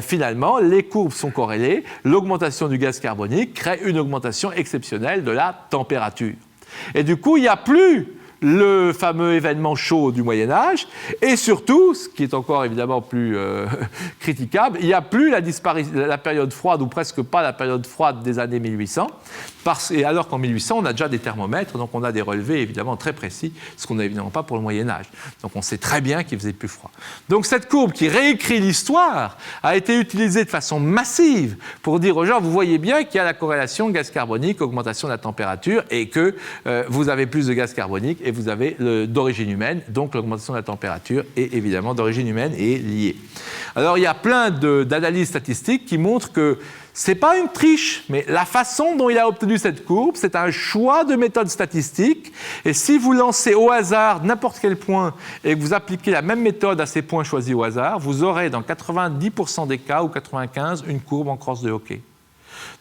finalement, les courbes sont corrélées, l'augmentation du gaz carbonique crée une augmentation exceptionnelle de la température. Et du coup, il n'y a plus le fameux événement chaud du Moyen-Âge, et surtout, ce qui est encore évidemment plus critiquable, il n'y a plus la période froide, ou presque pas la période froide des années 1800, et alors qu'en 1800, on a déjà des thermomètres, donc on a des relevés évidemment très précis, ce qu'on n'a évidemment pas pour le Moyen-Âge. Donc on sait très bien qu'il faisait plus froid. Donc cette courbe qui réécrit l'histoire a été utilisée de façon massive pour dire aux gens, vous voyez bien qu'il y a la corrélation gaz carbonique, augmentation de la température, et que vous avez plus de gaz carbonique et vous avez d'origine humaine, donc l'augmentation de la température est évidemment d'origine humaine et est liée. Alors il y a plein d'analyses statistiques qui montrent que ce n'est pas une triche, mais la façon dont il a obtenu cette courbe, c'est un choix de méthode statistique. Et si vous lancez au hasard n'importe quel point et que vous appliquez la même méthode à ces points choisis au hasard, vous aurez dans 90% des cas, ou 95%, une courbe en crosse de Hawkey.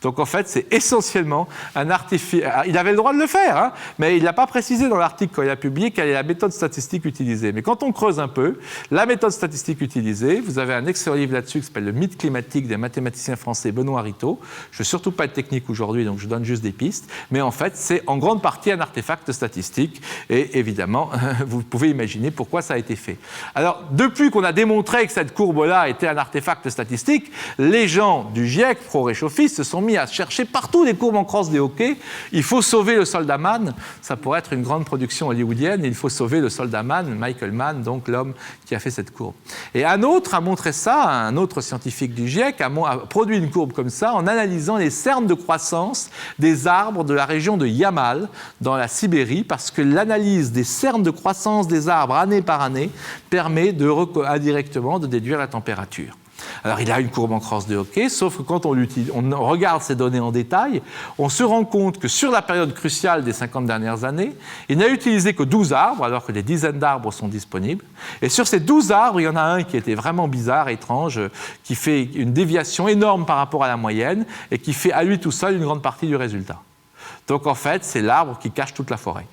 Donc en fait, c'est essentiellement un artifice. Il avait le droit de le faire, hein, mais il n'a pas précisé dans l'article quand il a publié quelle est la méthode statistique utilisée. Mais quand on creuse un peu, la méthode statistique utilisée, vous avez un excellent livre là-dessus qui s'appelle « Le mythe climatique » des mathématiciens français Benoît Ritaud. Je ne veux surtout pas être technique aujourd'hui, donc je donne juste des pistes. Mais en fait, c'est en grande partie un artefact statistique. Et évidemment, vous pouvez imaginer pourquoi ça a été fait. Alors, depuis qu'on a démontré que cette courbe-là était un artefact statistique, les gens du GIEC, pro-réchauffistes, se sont mis à chercher partout des courbes en crosse de Hawkey. Il faut sauver le soldat Mann. Ça pourrait être une grande production hollywoodienne. Il faut sauver le soldat Mann, Michael Mann, donc l'homme qui a fait cette courbe. Et un autre a montré ça, un autre scientifique du GIEC a produit une courbe comme ça en analysant les cernes de croissance des arbres de la région de Yamal, dans la Sibérie, parce que l'analyse des cernes de croissance des arbres année par année permet indirectement de déduire la température. Alors, il a une courbe en crosse de Hawkey, sauf que quand on regarde ces données en détail, on se rend compte que sur la période cruciale des 50 dernières années, il n'a utilisé que 12 arbres, alors que des dizaines d'arbres sont disponibles. Et sur ces 12 arbres, il y en a un qui était vraiment bizarre, étrange, qui fait une déviation énorme par rapport à la moyenne et qui fait à lui tout seul une grande partie du résultat. Donc, en fait, c'est l'arbre qui cache toute la forêt.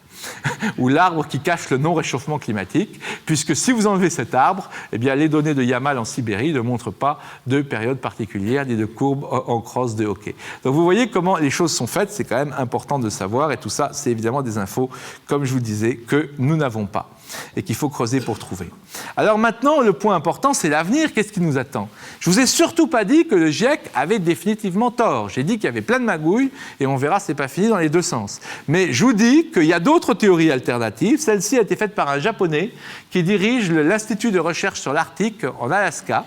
ou l'arbre qui cache le non-réchauffement climatique, puisque si vous enlevez cet arbre, eh bien, les données de Yamal en Sibérie ne montrent pas de période particulière ni de courbe en crosse de Hawkey. Donc vous voyez comment les choses sont faites, c'est quand même important de savoir, et tout ça, c'est évidemment des infos, comme je vous disais, que nous n'avons pas et qu'il faut creuser pour trouver. Alors maintenant, le point important, c'est l'avenir. Qu'est-ce qui nous attend ? Je ne vous ai surtout pas dit que le GIEC avait définitivement tort. J'ai dit qu'il y avait plein de magouilles, et on verra, ce n'est pas fini dans les deux sens. Mais je vous dis qu'il y a d'autres théories alternatives. Celle-ci a été faite par un Japonais qui dirige l'Institut de recherche sur l'Arctique en Alaska.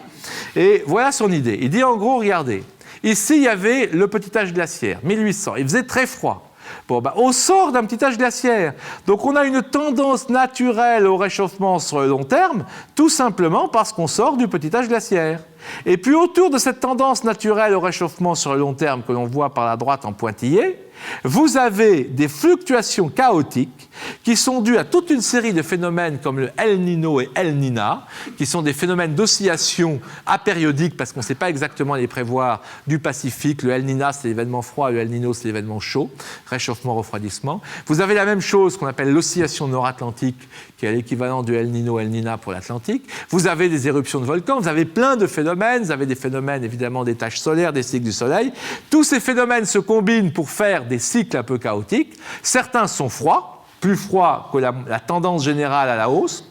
Et voilà son idée. Il dit en gros, regardez, ici il y avait le petit âge glaciaire, 1800. Il faisait très froid. Bon, on sort d'un petit âge glaciaire. Donc on a une tendance naturelle au réchauffement sur le long terme, tout simplement parce qu'on sort du petit âge glaciaire. Et puis autour de cette tendance naturelle au réchauffement sur le long terme que l'on voit par la droite en pointillé, vous avez des fluctuations chaotiques qui sont dues à toute une série de phénomènes comme le El Niño et El Niña, qui sont des phénomènes d'oscillation apériodiques parce qu'on ne sait pas exactement les prévoir du Pacifique. Le El Niña, c'est l'événement froid, le El Niño, c'est l'événement chaud, réchauffement, refroidissement. Vous avez la même chose qu'on appelle l'oscillation nord-atlantique, qui est l'équivalent du El Niño, El Niña pour l'Atlantique. Vous avez des éruptions de volcans, vous avez plein de phénomènes, vous avez des phénomènes évidemment des taches solaires, des cycles du soleil. Tous ces phénomènes se combinent pour faire des cycles un peu chaotiques. Certains sont froids, plus froids que la tendance générale à la hausse,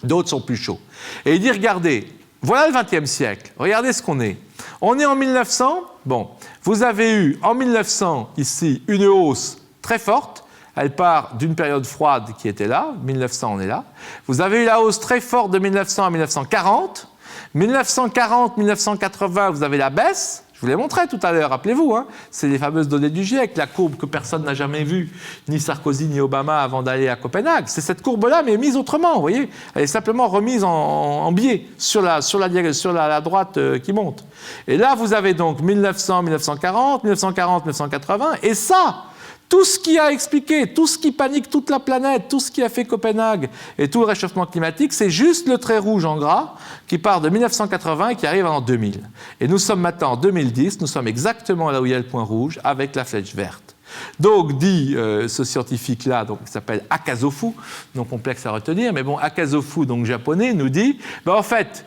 d'autres sont plus chauds. Et il dit, regardez, voilà le XXe siècle, regardez ce qu'on est. On est en 1900, bon, vous avez eu en 1900 ici une hausse très forte, elle part d'une période froide qui était là, 1900 on est là. Vous avez eu la hausse très forte de 1900 à 1940, 1940-1980 vous avez la baisse. Je vous l'ai montré tout à l'heure, rappelez-vous, hein, c'est les fameuses données du GIEC, la courbe que personne n'a jamais vue, ni Sarkozy ni Obama avant d'aller à Copenhague. C'est cette courbe-là, mais mise autrement, vous voyez. Elle est simplement remise en biais sur la droite qui monte. Et là, vous avez donc 1900-1940, 1940-1980, et ça, tout ce qui a expliqué, tout ce qui panique toute la planète, tout ce qui a fait Copenhague et tout le réchauffement climatique, c'est juste le trait rouge en gras qui part de 1980 et qui arrive en 2000. Et nous sommes maintenant en 2010, nous sommes exactement là où il y a le point rouge avec la flèche verte. Donc, dit ce scientifique-là, donc, qui s'appelle Akazofu, non complexe à retenir, mais bon, Akazofu, donc japonais, nous dit, en fait,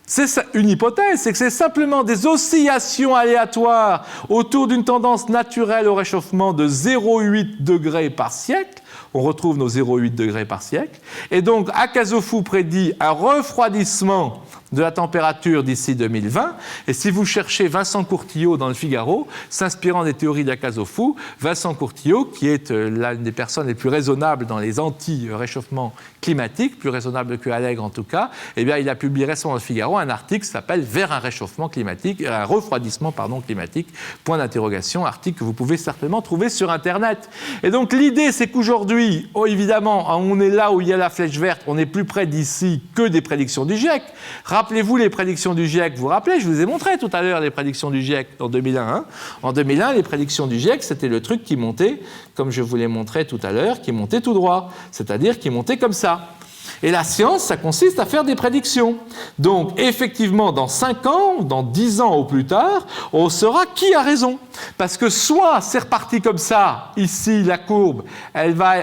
c'est une hypothèse, c'est que c'est simplement des oscillations aléatoires autour d'une tendance naturelle au réchauffement de 0,8 degrés par siècle, On retrouve nos 0,8 degrés par siècle. Et donc, Akazofu prédit un refroidissement de la température d'ici 2020. Et si vous cherchez Vincent Courtillot dans le Figaro, s'inspirant des théories d'Akazofu, Vincent Courtillot, qui est l'une des personnes les plus raisonnables dans les anti-réchauffement climatique, plus raisonnable que Allègre en tout cas, eh bien, il a publié récemment dans le Figaro un article qui s'appelle « Vers un réchauffement climatique », un refroidissement climatique, point d'interrogation, article que vous pouvez certainement trouver sur Internet. Et donc l'idée, c'est qu'aujourd'hui, évidemment, on est là où il y a la flèche verte, on est plus près d'ici que des prédictions du GIEC. Rappelez-vous les prédictions du GIEC, vous vous rappelez, je vous ai montré tout à l'heure les prédictions du GIEC en 2001. Hein. En 2001, les prédictions du GIEC, c'était le truc qui montait, comme je vous l'ai montré tout à l'heure, qui montait tout droit, c'est-à-dire qui montait comme ça. Et la science, ça consiste à faire des prédictions. Donc, effectivement, dans 5 ans, dans 10 ans ou plus tard, on saura qui a raison. Parce que soit c'est reparti comme ça, ici, la courbe,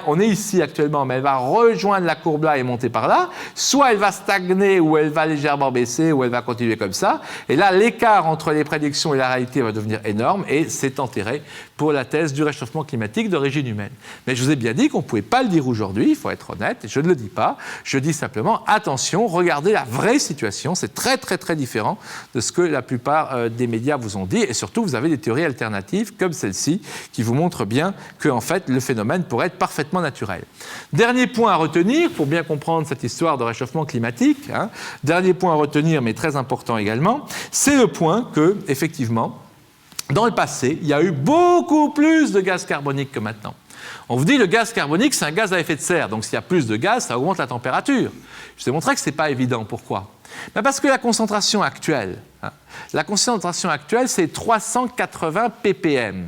on est ici actuellement, mais elle va rejoindre la courbe là et monter par là, soit elle va stagner ou elle va légèrement baisser ou elle va continuer comme ça. Et là, l'écart entre les prédictions et la réalité va devenir énorme et c'est enterré pour la thèse du réchauffement climatique d'origine humaine. Mais je vous ai bien dit qu'on ne pouvait pas le dire aujourd'hui, il faut être honnête, et je ne le dis pas. Je dis simplement, attention, regardez la vraie situation, c'est très très très différent de ce que la plupart des médias vous ont dit, et surtout vous avez des théories alternatives comme celle-ci qui vous montrent bien que en fait, le phénomène pourrait être parfaitement naturel. Dernier point à retenir, pour bien comprendre cette histoire de réchauffement climatique, hein, dernier point à retenir, mais très important également, c'est le point que, effectivement, dans le passé, il y a eu beaucoup plus de gaz carbonique que maintenant. On vous dit que le gaz carbonique, c'est un gaz à effet de serre. Donc, s'il y a plus de gaz, ça augmente la température. Je vous ai montré que ce n'est pas évident. Pourquoi ? Ben parce que la concentration actuelle, c'est 380 ppm.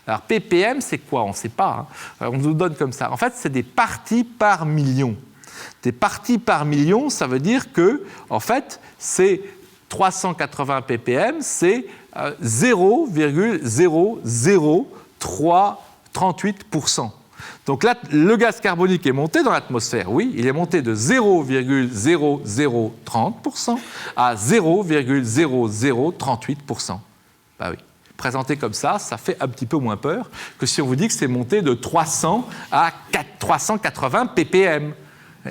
Alors, ppm, c'est quoi ? On ne sait pas. Hein. On nous donne comme ça. En fait, c'est des parties par million. Des parties par million, ça veut dire que, en fait, c'est 380 ppm, c'est 0,00338%. Donc là, le gaz carbonique est monté dans l'atmosphère, oui, il est monté de 0,0030% à 0,0038%. Bah oui. Présenté comme ça fait un petit peu moins peur que si on vous dit que c'est monté de 300 à 380 ppm.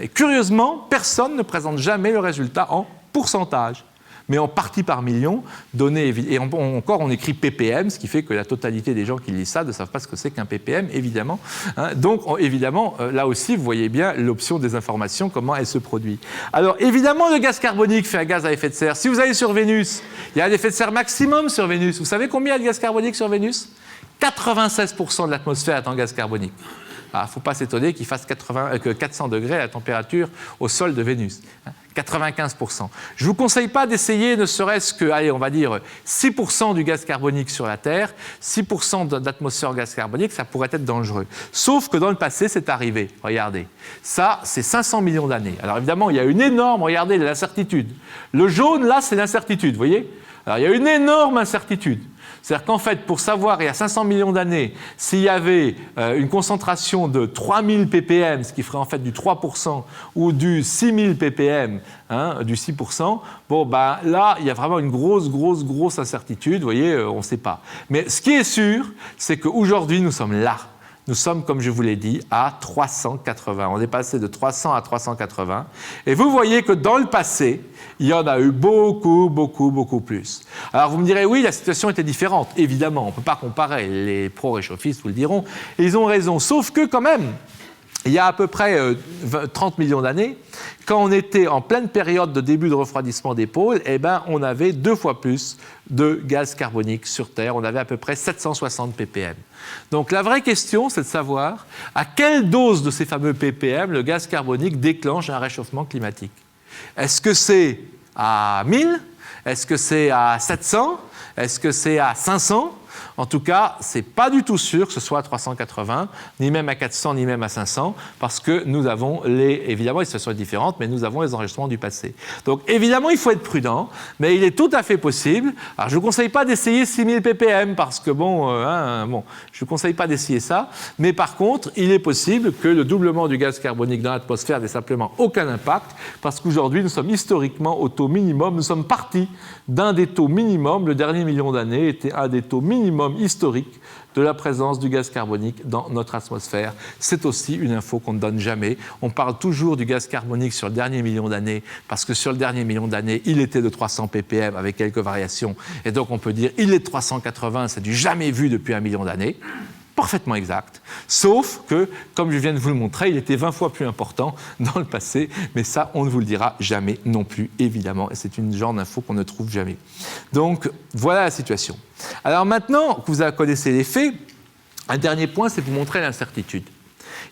Et curieusement, personne ne présente jamais le résultat en pourcentage, mais en partie par million, donné, et encore on écrit ppm, ce qui fait que la totalité des gens qui lisent ça ne savent pas ce que c'est qu'un ppm, évidemment. Hein. Donc, évidemment, là aussi, vous voyez bien l'option des informations, comment elle se produit. Alors, évidemment, le gaz carbonique fait un gaz à effet de serre. Si vous allez sur Vénus, il y a un effet de serre maximum sur Vénus. Vous savez combien il y a de gaz carbonique sur Vénus ? 96% de l'atmosphère est en gaz carbonique. Il ne faut pas s'étonner qu'il fasse 400 degrés à la température au sol de Vénus. 95%. Je ne vous conseille pas d'essayer ne serait-ce que, allez, on va dire 6% du gaz carbonique sur la Terre, 6% d'atmosphère gaz carbonique, ça pourrait être dangereux. Sauf que dans le passé, c'est arrivé. Regardez. Ça, c'est 500 millions d'années. Alors évidemment, il y a une énorme, regardez, l'incertitude. Le jaune, là, c'est l'incertitude, vous voyez ? Alors il y a une énorme incertitude. C'est-à-dire qu'en fait, pour savoir, il y a 500 millions d'années, s'il y avait une concentration de 3000 ppm, ce qui ferait en fait du 3%, ou du 6000 ppm, hein, du 6%, bon, ben, là, il y a vraiment une grosse incertitude, vous voyez, on ne sait pas. Mais ce qui est sûr, c'est qu'aujourd'hui, nous sommes là. Nous sommes, comme je vous l'ai dit, à 380. On est passé de 300 à 380. Et vous voyez que dans le passé, il y en a eu beaucoup plus. Alors vous me direz, oui, la situation était différente. Évidemment, on ne peut pas comparer. Les pro-réchauffistes vous le diront. Et ils ont raison. Sauf que quand même, il y a à peu près 30 millions d'années, quand on était en pleine période de début de refroidissement des pôles, eh ben, on avait 2 fois plus de gaz carbonique sur Terre. On avait à peu près 760 ppm. Donc la vraie question, c'est de savoir à quelle dose de ces fameux ppm le gaz carbonique déclenche un réchauffement climatique. Est-ce que c'est à 1000 ? Est-ce que c'est à 700 ? Est-ce que c'est à 500 ? En tout cas, ce n'est pas du tout sûr que ce soit à 380, ni même à 400, ni même à 500, parce que nous avons évidemment, les situations sont différentes, mais nous avons les enregistrements du passé. Donc évidemment, il faut être prudent, mais il est tout à fait possible. Alors je ne vous conseille pas d'essayer 6000 ppm, parce que je ne vous conseille pas d'essayer ça, mais par contre, il est possible que le doublement du gaz carbonique dans l'atmosphère n'ait simplement aucun impact, parce qu'aujourd'hui, nous sommes historiquement au taux minimum, nous sommes partis d'un des taux minimums, le dernier million d'années était un des taux minimums minimum historique de la présence du gaz carbonique dans notre atmosphère. C'est aussi une info qu'on ne donne jamais. On parle toujours du gaz carbonique sur le dernier million d'années, parce que sur le dernier million d'années, il était de 300 ppm avec quelques variations. Et donc on peut dire il est de 380, c'est du jamais vu depuis 1 million d'années. Parfaitement exact, sauf que, comme je viens de vous le montrer, il était 20 fois plus important dans le passé, mais ça, on ne vous le dira jamais non plus, évidemment, et c'est une genre d'info qu'on ne trouve jamais. Donc, voilà la situation. Alors maintenant que vous connaissez les faits, un dernier point, c'est de vous montrer l'incertitude.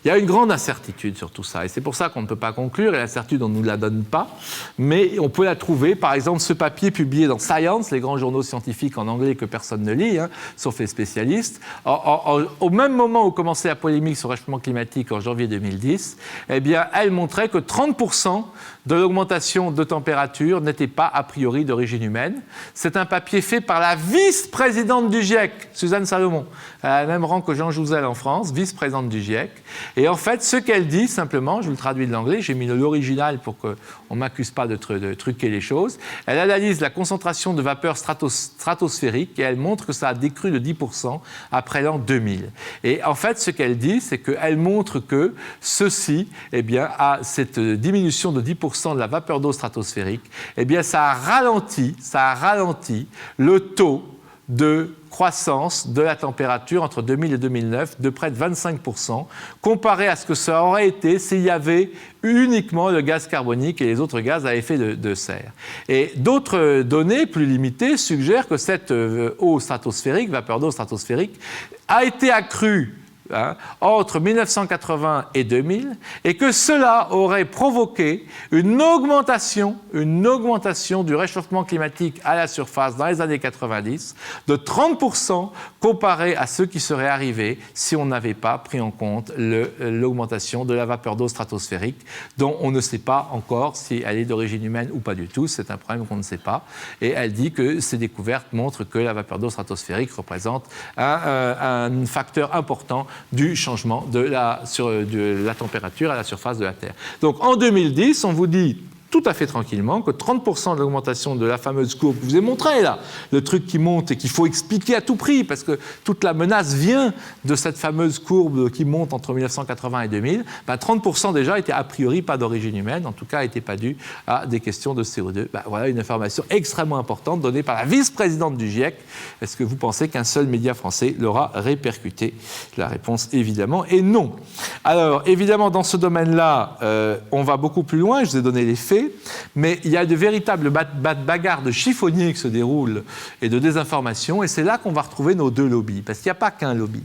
Il y a une grande incertitude sur tout ça, et c'est pour ça qu'on ne peut pas conclure, et l'incertitude, on ne nous la donne pas, mais on peut la trouver. Par exemple, ce papier publié dans Science, les grands journaux scientifiques en anglais que personne ne lit, sauf les spécialistes, au même moment où commençait la polémique sur le réchauffement climatique en janvier 2010, eh bien, elle montrait que 30% de l'augmentation de température n'était pas a priori d'origine humaine. C'est un papier fait par la vice-présidente du GIEC, Suzanne Salomon, à la même rang que Jean Jouzel en France, vice-présidente du GIEC. Et en fait, ce qu'elle dit, simplement, je vous le traduis de l'anglais, j'ai mis l'original pour qu'on ne m'accuse pas de truquer les choses, elle analyse la concentration de vapeur stratosphérique et elle montre que ça a décru de 10% après l'an 2000. Et en fait, ce qu'elle dit, c'est qu'elle montre que ceci, eh bien, à cette diminution de 10% de la vapeur d'eau stratosphérique, eh bien, ça a ralenti le taux de croissance de la température entre 2000 et 2009 de près de 25%, comparé à ce que ça aurait été s'il y avait uniquement le gaz carbonique et les autres gaz à effet de serre. Et d'autres données plus limitées suggèrent que cette eau stratosphérique, vapeur d'eau stratosphérique, a été accrue entre 1980 et 2000, et que cela aurait provoqué une augmentation du réchauffement climatique à la surface dans les années 90 de 30% comparé à ce qui serait arrivé si on n'avait pas pris en compte l'augmentation de la vapeur d'eau stratosphérique, dont on ne sait pas encore si elle est d'origine humaine ou pas du tout. C'est un problème qu'on ne sait pas. Et elle dit que ces découvertes montrent que la vapeur d'eau stratosphérique représente un facteur important du changement de la température à la surface de la Terre. Donc en 2010, on vous dit tout à fait tranquillement que 30% de l'augmentation de la fameuse courbe que je vous ai montrée là, le truc qui monte et qu'il faut expliquer à tout prix parce que toute la menace vient de cette fameuse courbe qui monte entre 1980 et 2000, 30% déjà était a priori pas d'origine humaine, en tout cas n'était pas dû à des questions de CO2. Voilà une information extrêmement importante donnée par la vice-présidente du GIEC. Est-ce que vous pensez qu'un seul média français l'aura répercuté? La réponse évidemment est non. Alors évidemment dans ce domaine-là, on va beaucoup plus loin, je vous ai donné les faits. Mais il y a de véritables bagarres de chiffonniers qui se déroulent et de désinformation, et c'est là qu'on va retrouver nos deux lobbies, parce qu'il n'y a pas qu'un lobby.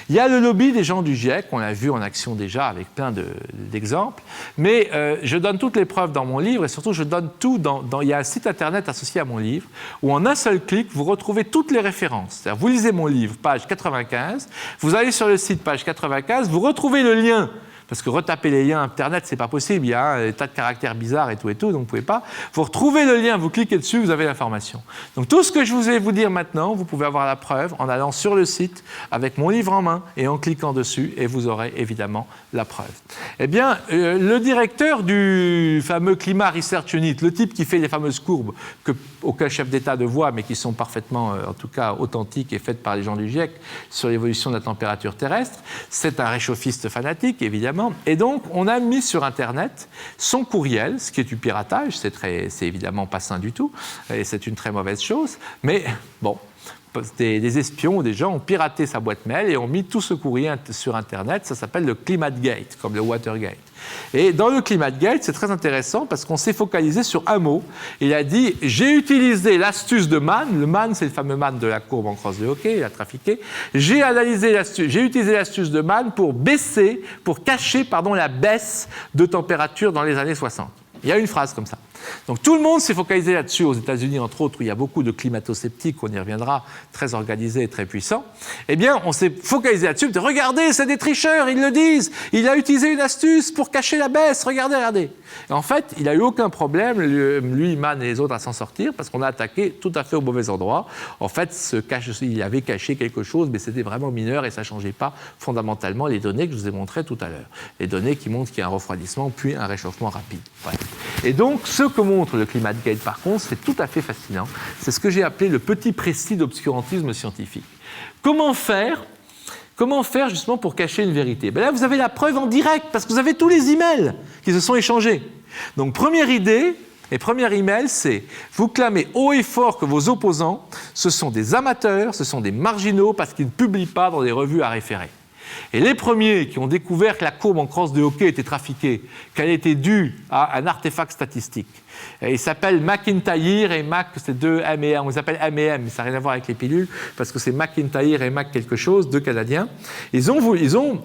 Il y a le lobby des gens du GIEC, on l'a vu en action déjà avec plein d'exemples, mais je donne toutes les preuves dans mon livre, et surtout je donne tout il y a un site internet associé à mon livre, où en un seul clic, vous retrouvez toutes les références. C'est-à-dire, vous lisez mon livre, page 95, vous allez sur le site, page 95, vous retrouvez le lien. Parce que retaper les liens Internet, c'est pas possible. Il y a un tas de caractères bizarres et tout, donc vous ne pouvez pas. Vous retrouvez le lien, vous cliquez dessus, vous avez l'information. Donc tout ce que je vais vous dire maintenant, vous pouvez avoir la preuve en allant sur le site avec mon livre en main et en cliquant dessus, et vous aurez évidemment la preuve. Eh bien, le directeur du fameux Climat Research Unit, le type qui fait les fameuses courbes aucun chef d'État ne voit, mais qui sont parfaitement, en tout cas, authentiques et faites par les gens du GIEC sur l'évolution de la température terrestre, c'est un réchauffiste fanatique, évidemment. Et donc, on a mis sur Internet son courriel, ce qui est du piratage, c'est évidemment pas sain du tout, et c'est une très mauvaise chose, mais bon, des espions ou des gens ont piraté sa boîte mail et ont mis tout ce courrier sur Internet, ça s'appelle le ClimateGate, comme le Watergate. Et dans le ClimateGate, c'est très intéressant parce qu'on s'est focalisé sur un mot. Il a dit « J'ai utilisé l'astuce de Mann », le Mann, c'est le fameux Mann de la courbe en crosse de hockey, il a trafiqué. J'ai utilisé l'astuce de Mann pour cacher la baisse de température dans les années 60. Il y a une phrase comme ça. Donc tout le monde s'est focalisé là-dessus, aux États-Unis entre autres, où il y a beaucoup de climato-sceptiques, on y reviendra, très organisés et très puissants. Eh bien, on s'est focalisé là-dessus, regardez, c'est des tricheurs, ils le disent, il a utilisé une astuce pour cacher la baisse, regardez. Et en fait, il n'a eu aucun problème, lui, Mann et les autres, à s'en sortir, parce qu'on a attaqué tout à fait au mauvais endroit. En fait, il avait caché quelque chose, mais c'était vraiment mineur et ça ne changeait pas fondamentalement les données que je vous ai montrées tout à l'heure. Les données qui montrent qu'il y a un refroidissement puis un réchauffement rapide. Bref. Et donc, ce que montre le ClimateGate, par contre, c'est tout à fait fascinant. C'est ce que j'ai appelé le petit précis d'obscurantisme scientifique. Comment faire justement pour cacher une vérité? Là, vous avez la preuve en direct, parce que vous avez tous les emails qui se sont échangés. Donc, première idée et premier email, c'est vous clamez haut et fort que vos opposants, ce sont des amateurs, ce sont des marginaux, parce qu'ils ne publient pas dans des revues à référer. Et les premiers qui ont découvert que la courbe en crosse de Hawkey était trafiquée, qu'elle était due à un artefact statistique. Et ils s'appellent McIntyre et Mac, c'est deux M et M. On les appelle M et M, mais ça n'a rien à voir avec les pilules, parce que c'est McIntyre et Mac quelque chose, deux Canadiens. Ils ont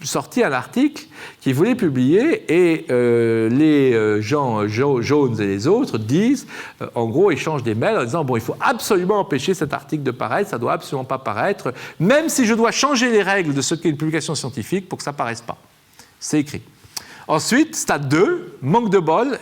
sorti un article qu'ils voulaient publier et les gens Jones et les autres disent, en gros, échangent des mails en disant bon, il faut absolument empêcher cet article de paraître, ça ne doit absolument pas paraître, même si je dois changer les règles de ce qu'est une publication scientifique pour que ça ne paraisse pas. C'est écrit. Ensuite, stade 2, manque de bol,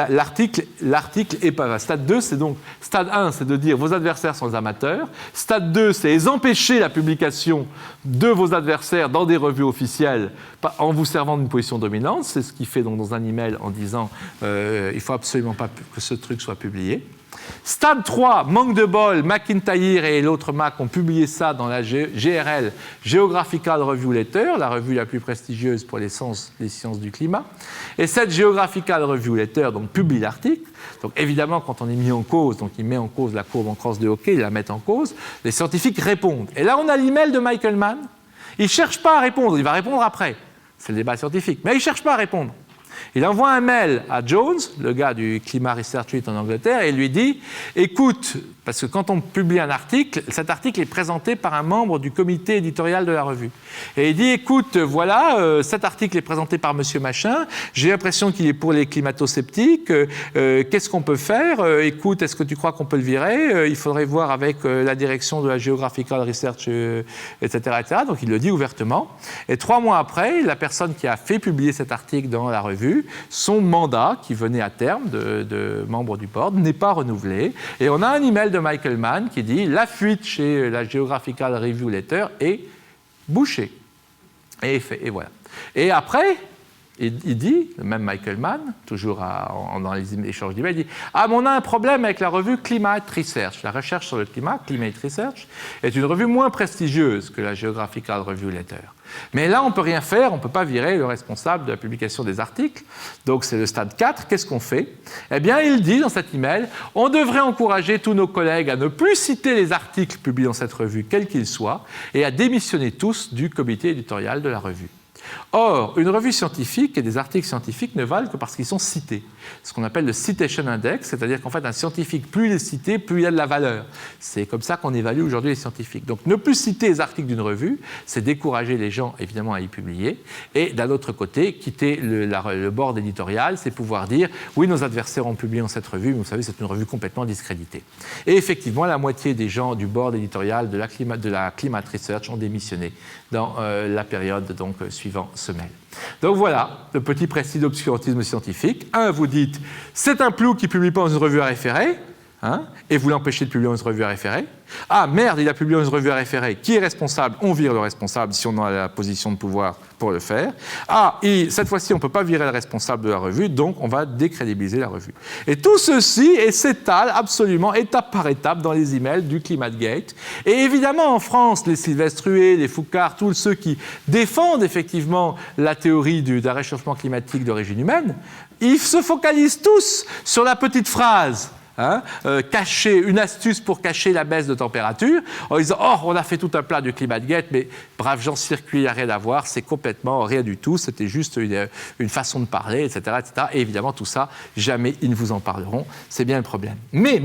l'article est pas... Stade 2, c'est donc... Stade 1, c'est de dire vos adversaires sont des amateurs. Stade 2, c'est empêcher la publication de vos adversaires dans des revues officielles en vous servant d'une position dominante. C'est ce qu'il fait donc dans un email en disant il ne faut absolument pas que ce truc soit publié. Stade 3, manque de bol, McIntyre et l'autre Mac ont publié ça dans la GRL, Geographical Review Letter, la revue la plus prestigieuse pour les sciences du climat. Et cette Geographical Review Letter donc, publie l'article. Donc évidemment, quand on est mis en cause, donc il met en cause la courbe en crosse de Hawkey, il la met en cause, les scientifiques répondent. Et là, on a l'email de Michael Mann. Il ne cherche pas à répondre, il va répondre après. C'est le débat scientifique. Mais il ne cherche pas à répondre. Il envoie un mail à Jones, le gars du Climat Research Suite en Angleterre, et il lui dit « Écoute, parce que quand on publie un article, cet article est présenté par un membre du comité éditorial de la revue. Et il dit « Écoute, voilà, cet article est présenté par monsieur Machin, j'ai l'impression qu'il est pour les climato-sceptiques, qu'est-ce qu'on peut faire? Écoute, est-ce que tu crois qu'on peut le virer? Il faudrait voir avec la direction de la Geographical Research, etc., etc. » Donc il le dit ouvertement. Et 3 mois après, la personne qui a fait publier cet article dans la revue, son mandat, qui venait à terme de membre du board, n'est pas renouvelé. Et on a un email de Michael Mann qui dit « La fuite chez la Geographical Review Letter est bouchée. » Et voilà. Et après, il dit, le même Michael Mann, toujours dans les échanges d'emails, il dit « Ah, mais on a un problème avec la revue Climate Research. La recherche sur le climat, Climate Research, est une revue moins prestigieuse que la Geographical Review Letter. Mais là, on ne peut rien faire, on ne peut pas virer le responsable de la publication des articles. Donc, c'est le stade 4. Qu'est-ce qu'on fait? Eh bien, il dit dans cet email, on devrait encourager tous nos collègues à ne plus citer les articles publiés dans cette revue, quels qu'ils soient, et à démissionner tous du comité éditorial de la revue. Or, une revue scientifique et des articles scientifiques ne valent que parce qu'ils sont cités. Ce qu'on appelle le citation index, c'est-à-dire qu'en fait, un scientifique, plus il est cité, plus il a de la valeur. C'est comme ça qu'on évalue aujourd'hui les scientifiques. Donc, ne plus citer les articles d'une revue, c'est décourager les gens, évidemment, à y publier. Et d'un autre côté, quitter le board éditorial, c'est pouvoir dire « Oui, nos adversaires ont publié dans cette revue, mais vous savez, c'est une revue complètement discréditée. » Et effectivement, la moitié des gens du board éditorial de la Climate Research ont démissionné dans la période donc, suivant ce mail. Donc voilà, le petit précis d'obscurantisme scientifique. Vous dites, c'est un plou qui ne publie pas dans une revue à référer, et vous l'empêchez de publier dans une revue à référer. Ah merde, il a publié dans une revue à référer. Qui est responsable? On vire le responsable si on a la position de pouvoir pour le faire. Ah, et cette fois-ci, on ne peut pas virer le responsable de la revue, donc on va décrédibiliser la revue. Et tout ceci s'étale absolument étape par étape dans les emails du ClimateGate. Et évidemment, en France, les Sylvestre Huet, les Foucard, tous ceux qui défendent effectivement la théorie d'un réchauffement climatique d'origine humaine, ils se focalisent tous sur la petite phrase. Cacher, une astuce pour cacher la baisse de température, en disant « Oh, on a fait tout un plat du ClimateGate, mais brave gens circuit, il n'y a rien à voir, c'est complètement rien du tout, c'était juste une façon de parler, etc., etc. » Et évidemment, tout ça, jamais ils ne vous en parleront, c'est bien le problème. Mais,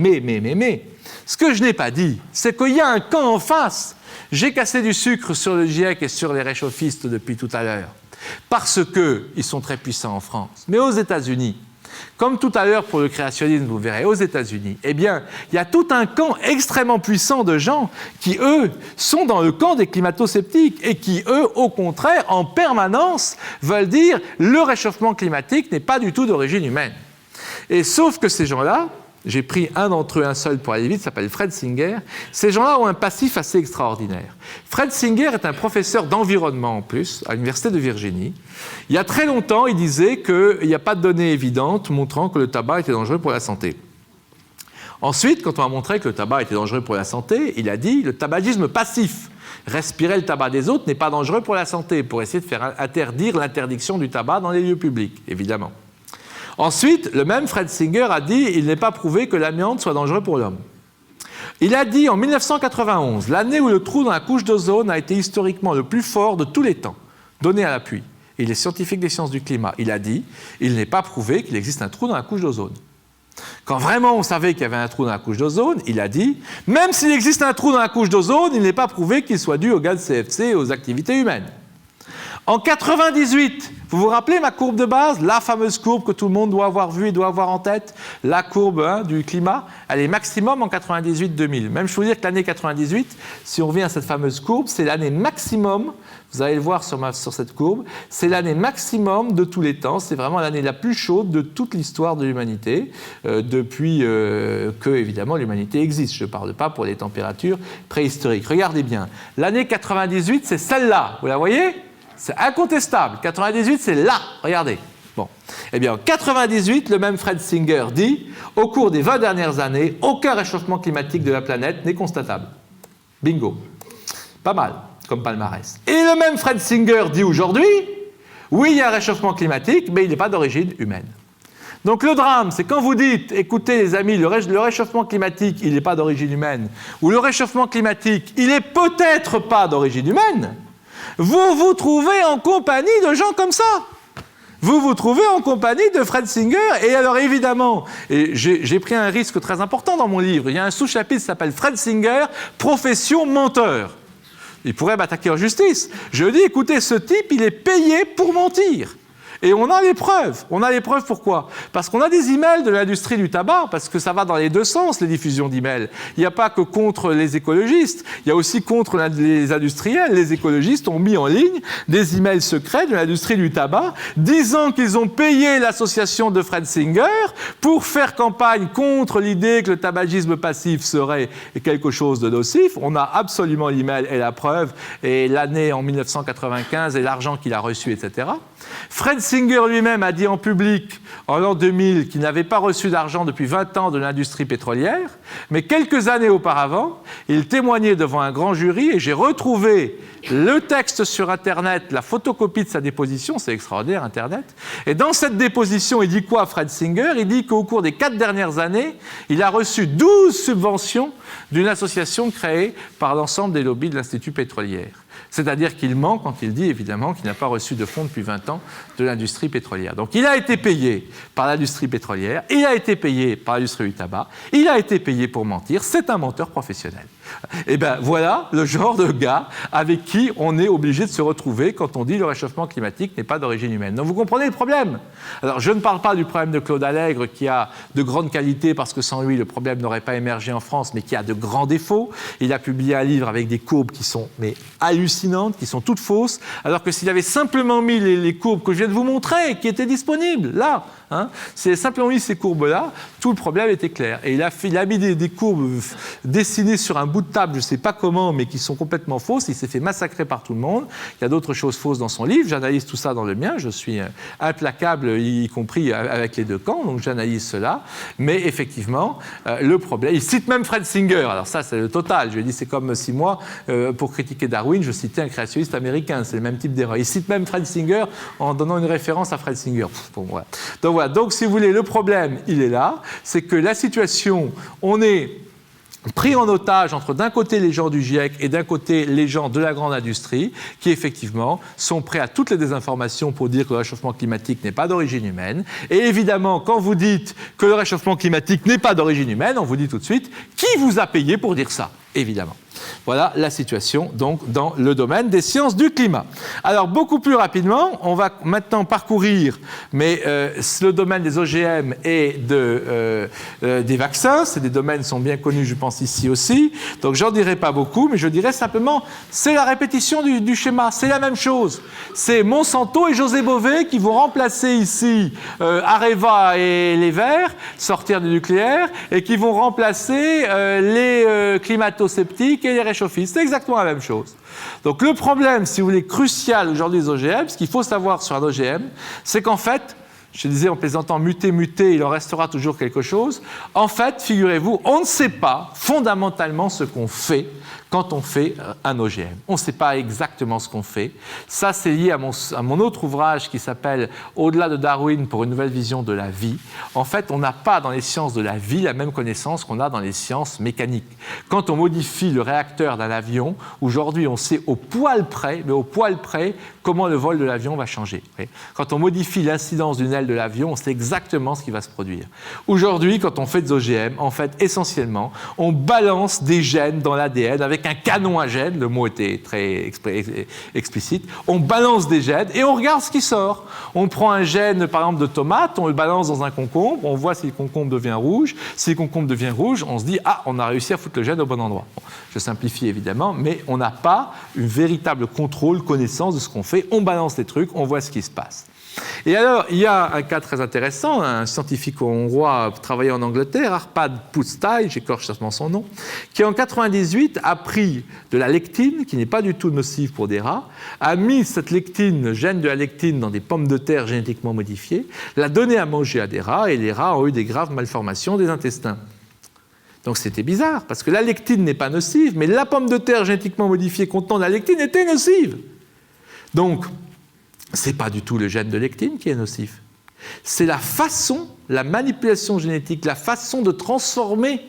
ce que je n'ai pas dit, c'est qu'il y a un camp en face. J'ai cassé du sucre sur le GIEC et sur les réchauffistes depuis tout à l'heure, parce qu'ils sont très puissants en France. Mais aux États-Unis, comme tout à l'heure pour le créationnisme, vous verrez, aux États-Unis, eh bien, il y a tout un camp extrêmement puissant de gens qui, eux, sont dans le camp des climato-sceptiques et qui, eux, au contraire, en permanence, veulent dire le réchauffement climatique n'est pas du tout d'origine humaine. Et sauf que ces gens-là, J'ai pris un d'entre eux, un seul pour aller vite, s'appelle Fred Singer. Ces gens-là ont un passif assez extraordinaire. Fred Singer est un professeur d'environnement en plus, à l'Université de Virginie. Il y a très longtemps, il disait qu'il n'y a pas de données évidentes montrant que le tabac était dangereux pour la santé. Ensuite, quand on a montré que le tabac était dangereux pour la santé, il a dit le tabagisme passif. Respirer le tabac des autres n'est pas dangereux pour la santé, pour essayer de faire interdire l'interdiction du tabac dans les lieux publics, évidemment. Ensuite, le même Fred Singer a dit il n'est pas prouvé que l'amiante soit dangereux pour l'homme. Il a dit en 1991, l'année où le trou dans la couche d'ozone a été historiquement le plus fort de tous les temps, donné à l'appui. Il est scientifique des sciences du climat. Il a dit il n'est pas prouvé qu'il existe un trou dans la couche d'ozone. Quand vraiment on savait qu'il y avait un trou dans la couche d'ozone, il a dit même s'il existe un trou dans la couche d'ozone, il n'est pas prouvé qu'il soit dû au gaz CFC et aux activités humaines. En 98, vous vous rappelez ma courbe de base, la fameuse courbe que tout le monde doit avoir vue et doit avoir en tête, la courbe du climat, elle est maximum en 98-2000. Même je peux vous dire que l'année 98, si on revient à cette fameuse courbe, c'est l'année maximum, vous allez le voir sur cette courbe, c'est l'année maximum de tous les temps, c'est vraiment l'année la plus chaude de toute l'histoire de l'humanité, depuis que, évidemment, l'humanité existe. Je ne parle pas pour les températures préhistoriques. Regardez bien, l'année 98, c'est celle-là, vous la voyez ? C'est incontestable. 98, c'est là. Regardez. Bon. Eh bien, en 98, le même Fred Singer dit « Au cours des 20 dernières années, aucun réchauffement climatique de la planète n'est constatable. » Bingo. Pas mal, comme palmarès. Et le même Fred Singer dit aujourd'hui « Oui, il y a un réchauffement climatique, mais il n'est pas d'origine humaine. » Donc le drame, c'est quand vous dites « Écoutez les amis, le réchauffement climatique, il n'est pas d'origine humaine. » ou « Le réchauffement climatique, il n'est peut-être pas d'origine humaine. » Vous vous trouvez en compagnie de gens comme ça. Vous vous trouvez en compagnie de Fred Singer. Et alors évidemment, et j'ai pris un risque très important dans mon livre. Il y a un sous-chapitre qui s'appelle Fred Singer, profession menteur. Il pourrait m'attaquer en justice. Je dis, écoutez, ce type, il est payé pour mentir. Et on a les preuves. On a les preuves pourquoi ? Parce qu'on a des emails de l'industrie du tabac, parce que ça va dans les deux sens, les diffusions d'emails. Il n'y a pas que contre les écologistes, il y a aussi contre les industriels. Les écologistes ont mis en ligne des emails secrets de l'industrie du tabac, disant qu'ils ont payé l'association de Fred Singer pour faire campagne contre l'idée que le tabagisme passif serait quelque chose de nocif. On a absolument l'email et la preuve, et l'année en 1995 et l'argent qu'il a reçu, etc. Fred Singer lui-même a dit en public en l'an 2000 qu'il n'avait pas reçu d'argent depuis 20 ans de l'industrie pétrolière, mais quelques années auparavant, il témoignait devant un grand jury et j'ai retrouvé le texte sur Internet, la photocopie de sa déposition, c'est extraordinaire Internet, et dans cette déposition, il dit quoi Fred Singer ? Il dit qu'au cours des 4 dernières années, il a reçu 12 subventions d'une association créée par l'ensemble des lobbies de l'Institut pétrolier. C'est-à-dire qu'il ment quand il dit, évidemment, qu'il n'a pas reçu de fonds depuis 20 ans de l'industrie pétrolière. Donc il a été payé par l'industrie pétrolière, il a été payé par l'industrie du tabac, il a été payé pour mentir, c'est un menteur professionnel. Et bien voilà le genre de gars avec qui on est obligé de se retrouver quand on dit le réchauffement climatique n'est pas d'origine humaine. Donc vous comprenez le problème. Alors je ne parle pas du problème de Claude Allègre qui a de grandes qualités parce que sans lui le problème n'aurait pas émergé en France, mais qui a de grands défauts. Il a publié un livre avec des courbes qui sont hallucinantes, qui sont toutes fausses, alors que s'il avait simplement mis les courbes que je viens de vous montrer, qui étaient disponibles, là, s'il avait simplement mis ces courbes-là, tout le problème était clair. Et il a mis des courbes dessinées sur un bout de table, je ne sais pas comment, mais qui sont complètement fausses. Il s'est fait massacrer par tout le monde. Il y a d'autres choses fausses dans son livre. J'analyse tout ça dans le mien. Je suis implacable, y compris avec les deux camps, donc j'analyse cela. Mais effectivement, le problème... Il cite même Fred Singer. Alors ça, c'est le total. Je lui ai dit, c'est comme si moi, pour critiquer Darwin, je citais un créationniste américain. C'est le même type d'erreur. Il cite même Fred Singer en donnant une référence à Fred Singer. Bon, voilà. Donc voilà. Donc, si vous voulez, le problème, il est là. C'est que la situation, on est pris en otage entre d'un côté les gens du GIEC et d'un côté les gens de la grande industrie qui effectivement sont prêts à toutes les désinformations pour dire que le réchauffement climatique n'est pas d'origine humaine. Et évidemment, quand vous dites que le réchauffement climatique n'est pas d'origine humaine, on vous dit tout de suite qui vous a payé pour dire ça, évidemment. Voilà la situation donc dans le domaine des sciences du climat. Alors beaucoup plus rapidement, on va maintenant parcourir le domaine des OGM et des vaccins. Ces domaines sont bien connus, je pense, ici aussi. Donc j'en dirai pas beaucoup, mais je dirais simplement, c'est la répétition du schéma, c'est la même chose. C'est Monsanto et José Bové qui vont remplacer ici Areva et les Verts, sortir du nucléaire, et qui vont remplacer les climato-sceptiques et les réchauffistes. C'est exactement la même chose. Donc le problème, si vous voulez, crucial aujourd'hui des OGM, ce qu'il faut savoir sur un OGM, c'est qu'en fait, je disais en plaisantant, muté, il en restera toujours quelque chose. En fait, figurez-vous, on ne sait pas fondamentalement ce qu'on fait quand on fait un OGM. On ne sait pas exactement ce qu'on fait. Ça, c'est lié à mon autre ouvrage qui s'appelle « Au-delà de Darwin pour une nouvelle vision de la vie ». En fait, on n'a pas dans les sciences de la vie la même connaissance qu'on a dans les sciences mécaniques. Quand on modifie le réacteur d'un avion, aujourd'hui, on sait au poil près, comment le vol de l'avion va changer. Quand on modifie l'incidence d'une aile de l'avion, on sait exactement ce qui va se produire. Aujourd'hui, quand on fait des OGM, en fait, essentiellement, on balance des gènes dans l'ADN avec un canon à gènes, le mot était très explicite, on balance des gènes et on regarde ce qui sort. On prend un gène, par exemple, de tomate, on le balance dans un concombre, on voit si le concombre devient rouge. Si le concombre devient rouge, on se dit « Ah, on a réussi à foutre le gène au bon endroit ». Bon, je simplifie évidemment, mais on n'a pas une véritable contrôle, connaissance de ce qu'on fait. On balance des trucs, on voit ce qui se passe. Et alors, il y a un cas très intéressant, un scientifique hongrois travaillant en Angleterre, Arpad Pusztai, j'écorche certainement son nom, qui en 1998 a pris de la lectine, qui n'est pas du tout nocive pour des rats, a mis cette lectine, le gène de la lectine, dans des pommes de terre génétiquement modifiées, l'a donné à manger à des rats, et les rats ont eu des graves malformations des intestins. Donc c'était bizarre, parce que la lectine n'est pas nocive, mais la pomme de terre génétiquement modifiée contenant de la lectine était nocive. Donc, ce n'est pas du tout le gène de lectine qui est nocif. C'est la façon, la manipulation génétique, la façon de transformer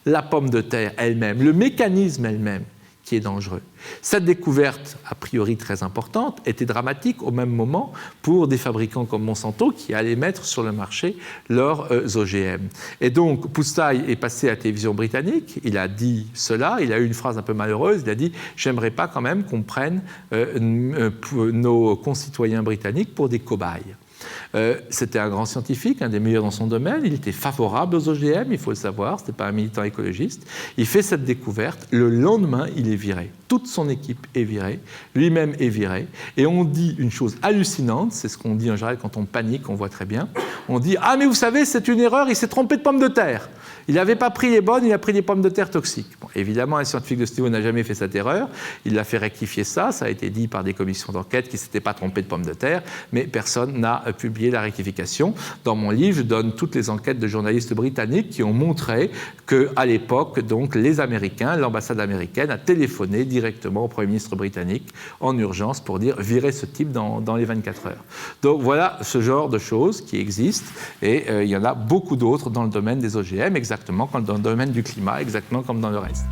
la pomme de terre elle-même, le mécanisme elle-même qui est dangereux. Cette découverte, a priori très importante, était dramatique au même moment pour des fabricants comme Monsanto qui allaient mettre sur le marché leurs OGM. Et donc, Pusztai est passé à la télévision britannique, il a dit cela, il a eu une phrase un peu malheureuse, il a dit « J'aimerais pas quand même qu'on prenne nos concitoyens britanniques pour des cobayes ». C'était un grand scientifique, un des meilleurs dans son domaine, il était favorable aux OGM, il faut le savoir, ce n'était pas un militant écologiste. Il fait cette découverte, le lendemain, il est viré. Toute son équipe est virée, lui-même est viré, et on dit une chose hallucinante, c'est ce qu'on dit en général quand on panique, on voit très bien, on dit « Ah mais vous savez, c'est une erreur, il s'est trompé de pommes de terre ». Il n'avait pas pris les bonnes, il a pris des pommes de terre toxiques. Bon, évidemment, un scientifique de ce niveau n'a jamais fait cette erreur. Il a fait rectifier ça. Ça a été dit par des commissions d'enquête qu'il ne s'était pas trompé de pommes de terre, mais personne n'a publié la rectification. Dans mon livre, je donne toutes les enquêtes de journalistes britanniques qui ont montré qu'à l'époque, donc, les Américains, l'ambassade américaine a téléphoné directement au Premier ministre britannique en urgence pour dire « virez ce type dans les 24 heures ». Donc voilà ce genre de choses qui existent et il y en a beaucoup d'autres dans le domaine des OGM, exactement comme dans le domaine du climat, exactement comme dans le reste.